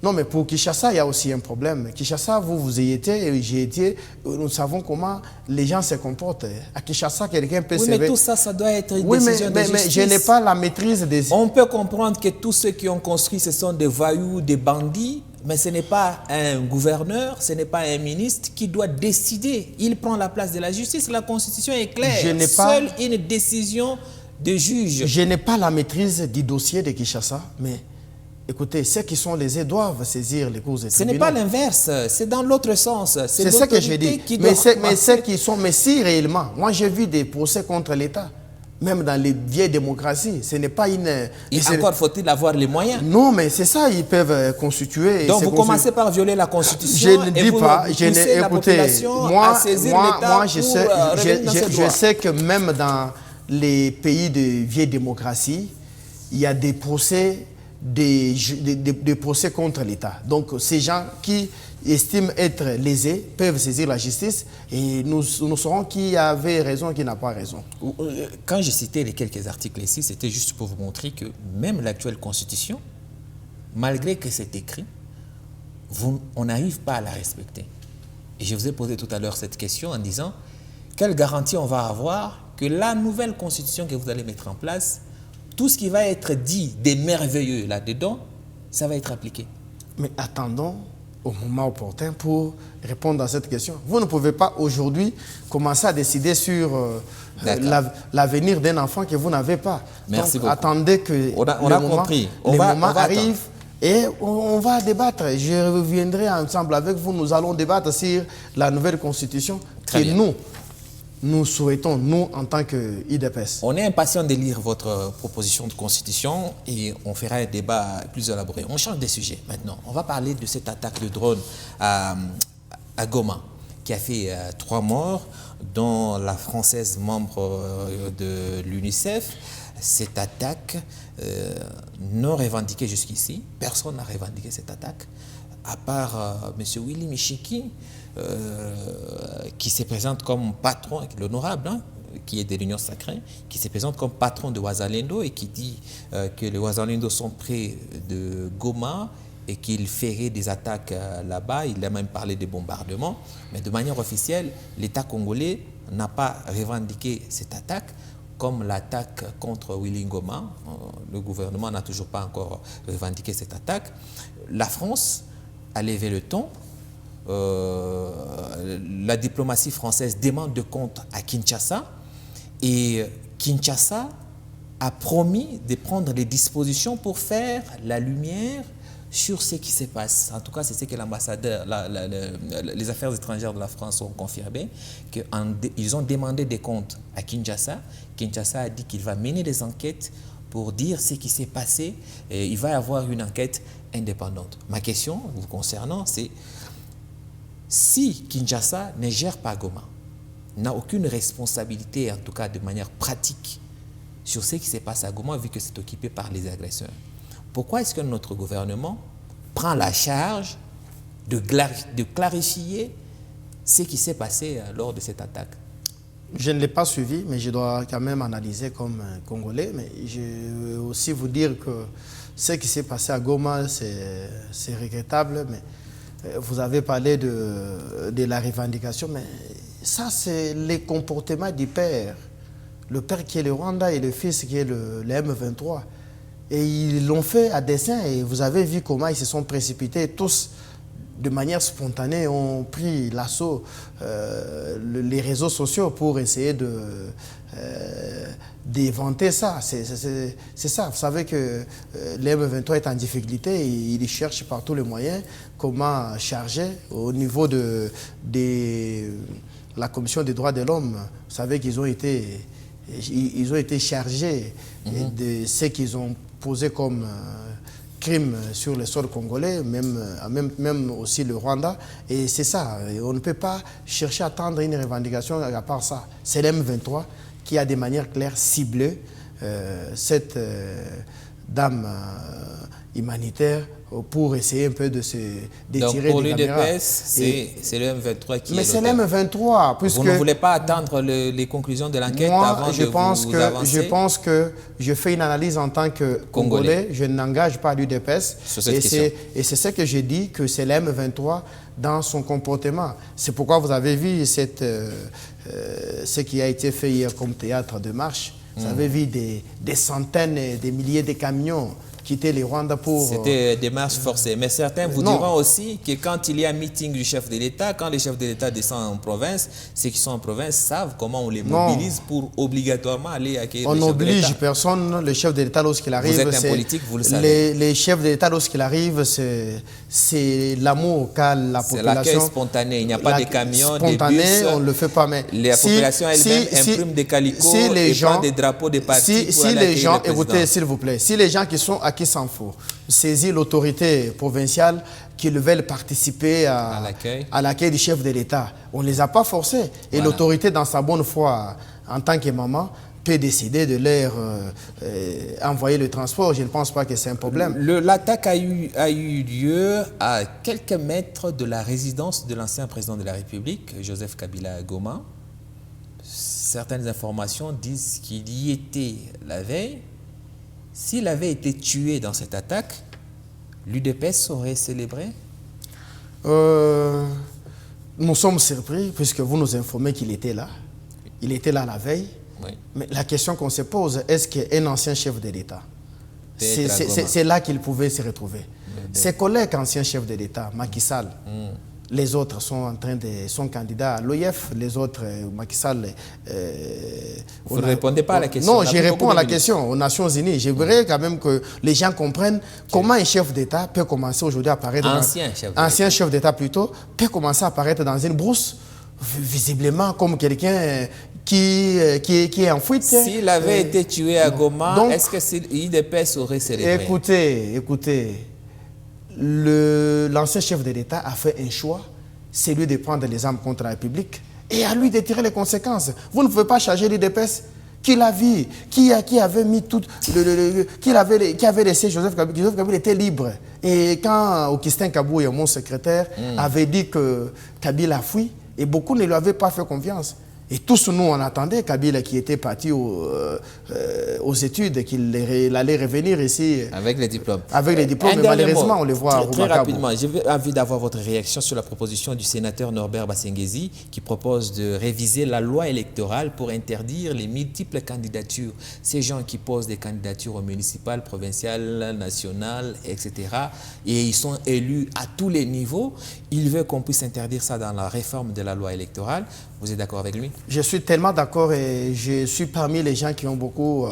Non, mais pour Kinshasa, il y a aussi un problème. Kinshasa, vous y étiez et j'y étais. Nous savons comment les gens se comportent. À Kinshasa, quelqu'un peut Oui, mais tout ça, ça doit être une décision de justice. Mais je n'ai pas la maîtrise des... On peut comprendre que tous ceux qui ont construit, ce sont des voyous, des bandits, mais ce n'est pas un gouverneur, ce n'est pas un ministre qui doit décider. Il prend la place de la justice. La Constitution est claire. Seule une décision de juge. Je n'ai pas la maîtrise du dossier de Kinshasa, mais... Écoutez, ceux qui sont lésés doivent saisir les causes et tribunaux. Ce n'est pas l'inverse, c'est dans l'autre sens. C'est ce que je dis. Mais ceux qui sont, mais si réellement, moi j'ai vu des procès contre l'État, même dans les vieilles démocraties, ce n'est pas une... Et encore faut-il avoir les moyens. Non, mais c'est ça, ils peuvent constituer... Donc vous commencez par violer la Constitution. Je ne dis pas, écoutez, moi je sais que même dans les pays de vieilles démocraties, il y a des procès... Des procès contre l'État. Donc, ces gens qui estiment être lésés peuvent saisir la justice et nous saurons qui avait raison et qui n'a pas raison. Quand j'ai cité les quelques articles ici, c'était juste pour vous montrer que même l'actuelle Constitution, malgré que c'est écrit, on n'arrive pas à la respecter. Et je vous ai posé tout à l'heure cette question en disant quelle garantie on va avoir que la nouvelle Constitution que vous allez mettre en place, tout ce qui va être dit des merveilleux là-dedans, ça va être appliqué. Mais attendons au moment opportun pour répondre à cette question. Vous ne pouvez pas aujourd'hui commencer à décider sur l'avenir d'un enfant que vous n'avez pas. Merci Donc, beaucoup. Attendez que le moment arrive et on va débattre. Je reviendrai ensemble avec vous. Nous allons débattre sur la nouvelle constitution nous souhaitons, nous, en tant que IDPS. On est impatient de lire votre proposition de constitution et on fera un débat plus élaboré. On change de sujet maintenant. On va parler de cette attaque de drone à Goma qui a fait 3 morts, dont la Française membre de l'UNICEF. Cette attaque non revendiquée jusqu'ici, personne n'a revendiqué cette attaque, à part M. Willy Michiki, qui se présente comme patron, l'honorable, qui est de l'Union sacrée, qui se présente comme patron de Wazalendo et qui dit que les Wazalendo sont près de Goma et qu'il ferait des attaques là-bas. Il a même parlé de bombardements. Mais de manière officielle, l'État congolais n'a pas revendiqué cette attaque comme l'attaque contre Willy Ngoma. Le gouvernement n'a toujours pas encore revendiqué cette attaque. La France a levé le ton. La diplomatie française demande de compte à Kinshasa et Kinshasa a promis de prendre les dispositions pour faire la lumière sur ce qui se passe. En tout cas, c'est ce que l'ambassadeur, les affaires étrangères de la France ont confirmé, qu'ils ont demandé des comptes à Kinshasa. Kinshasa a dit qu'il va mener des enquêtes pour dire ce qui s'est passé et il va y avoir une enquête indépendante. Ma question vous concernant, c'est si Kinshasa ne gère pas Goma, n'a aucune responsabilité, en tout cas de manière pratique, sur ce qui se passe à Goma, vu que c'est occupé par les agresseurs, pourquoi est-ce que notre gouvernement prend la charge de clarifier ce qui s'est passé lors de cette attaque? Je ne l'ai pas suivi, mais je dois quand même analyser comme Congolais. Mais je veux aussi vous dire que ce qui s'est passé à Goma, c'est regrettable, mais vous avez parlé de la revendication, mais ça, c'est les comportements du père. Le père qui est le Rwanda et le fils qui est le M23. Et ils l'ont fait à dessein et vous avez vu comment ils se sont précipités. Tous, de manière spontanée, ont pris l'assaut les réseaux sociaux pour essayer d'éventer ça. C'est ça. Vous savez que l'M23 est en difficulté et il cherche par tous les moyens comment charger au niveau de la Commission des droits de l'homme. Vous savez qu'ils ont été chargés de ce qu'ils ont posé comme crime sur le sol congolais, même aussi le Rwanda. Et c'est ça, on ne peut pas chercher à attendre une revendication à part ça. C'est l'M23 qui a de manière claire ciblé cette dame humanitaire pour essayer un peu de se détirer donc, des caméras. pour l'UDPS, c'est le M23 qui est Mais c'est l'auteur. l'M23, puisque... Vous ne voulez pas attendre les conclusions de l'enquête avant de vous avancer? Je pense que je fais une analyse en tant que Congolais. Je n'engage pas l'UDPS. Et c'est ce que j'ai dit, que c'est l'M23 dans son comportement. C'est pourquoi vous avez vu ce qui a été fait hier comme théâtre de marche. Vous avez vu des centaines et des milliers de camions quitter les Rwandais pour... C'était des marches forcées. Mais certains vous diront aussi que quand il y a un meeting du chef de l'État, quand le chef de l'État descend en province, ceux qui sont en province savent comment on les mobilise pour obligatoirement aller accueillir le chef de l'État. On n'oblige personne. Le chef de l'État, lorsqu'il arrive... Vous êtes un politique, vous le savez. Les chefs de l'État, lorsqu'il arrive, c'est l'amour qu'a la population. C'est l'accueil spontané. Il n'y a pas de camions, spontané, des bus. on ne le fait pas. Mais la population elle-même imprime des calicots et prend des drapeaux des partis pour aller accueillir le président. Écoutez, s'il vous plaît, si les gens qui sont à qui s'en fout saisir l'autorité provinciale qui veulent participer à l'accueil du chef de l'État, on ne les a pas forcés. Et l'autorité, dans sa bonne foi, en tant que maman, peut décider de leur envoyer le transport. Je ne pense pas que c'est un problème. L'attaque a eu lieu à quelques mètres de la résidence de l'ancien président de la République, Joseph Kabila à Goma. Certaines informations disent qu'il y était la veille. S'il avait été tué dans cette attaque, l'UDPS aurait célébré? Nous sommes surpris puisque vous nous informez qu'il était là. Il était là la veille. Oui. Mais la question qu'on se pose, est-ce qu'un ancien chef de l'État, c'est là qu'il pouvait se retrouver? Ses collègues anciens chefs de l'État, Macky Sall, les autres sont candidats à l'OIF, les autres, Macky Sall... Vous ne répondez pas à la question. Non, je réponds à la question aux Nations Unies. Je voudrais quand même que les gens comprennent comment un chef d'État peut commencer aujourd'hui à apparaître... Ancien chef d'État plutôt, peut commencer à apparaître dans une brousse, visiblement comme quelqu'un qui est en fuite. S'il avait été tué à Goma, est-ce que l'UDPS aurait célébré? Écoutez, l'ancien chef de l'État a fait un choix, c'est lui de prendre les armes contre la République et à lui de tirer les conséquences. Vous ne pouvez pas charger l'UDPS qui l'a vu, qui avait mis tout, qui avait laissé Joseph Kabila. Joseph Kabila était libre. Et quand Augustin Kabouya, mon secrétaire, avait dit que Kabila a fui, et beaucoup ne lui avaient pas fait confiance. Et tous nous, on attendait Kabila qui était parti aux études, qu'il allait revenir ici. Avec les diplômes. Avec les diplômes, mais malheureusement, on le voit à Très rapidement, j'ai envie d'avoir votre réaction sur la proposition du sénateur Norbert Bassengezi qui propose de réviser la loi électorale pour interdire les multiples candidatures. Ces gens qui posent des candidatures aux municipales, provinciales, nationales, etc. Et ils sont élus à tous les niveaux. Il veut qu'on puisse interdire ça dans la réforme de la loi électorale. Vous êtes d'accord avec lui? Je suis tellement d'accord et je suis parmi les gens qui ont beaucoup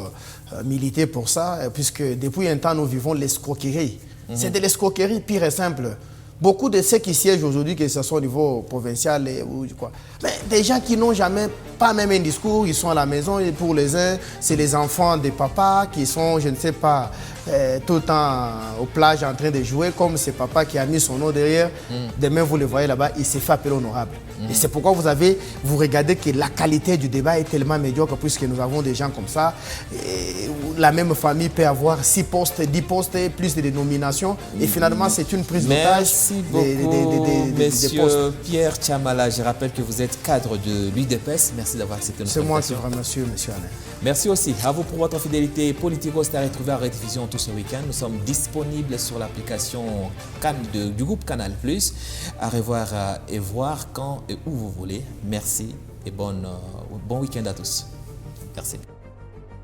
milité pour ça, puisque depuis un temps, nous vivons l'escroquerie. C'est de l'escroquerie pire et simple. Beaucoup de ceux qui siègent aujourd'hui, que ce soit au niveau provincial ou quoi, mais des gens qui n'ont jamais, pas même un discours, ils sont à la maison et pour les uns, c'est les enfants des papas qui sont, je ne sais pas, tout le temps aux plages en train de jouer, comme ce papa qui a mis son nom derrière. Demain, vous le voyez là-bas, il s'est fait appeler honorable. Et c'est pourquoi vous regardez que la qualité du débat est tellement médiocre, puisque nous avons des gens comme ça. Et la même famille peut avoir 6 postes, 10 postes, plus de nominations. Et finalement, c'est une prise d'otage. Merci beaucoup, monsieur Pierre Tchamala. Je rappelle que vous êtes cadre de l'UDPS. Merci d'avoir accepté notre invitation. C'est moi qui vous remercie, monsieur Alain. Merci aussi à vous pour votre fidélité. Politico est à retrouver en rediffusion tout ce week-end. Nous sommes disponibles sur l'application du groupe Canal+. À revoir et voir quand et où vous voulez. Merci et bon week-end à tous. Merci.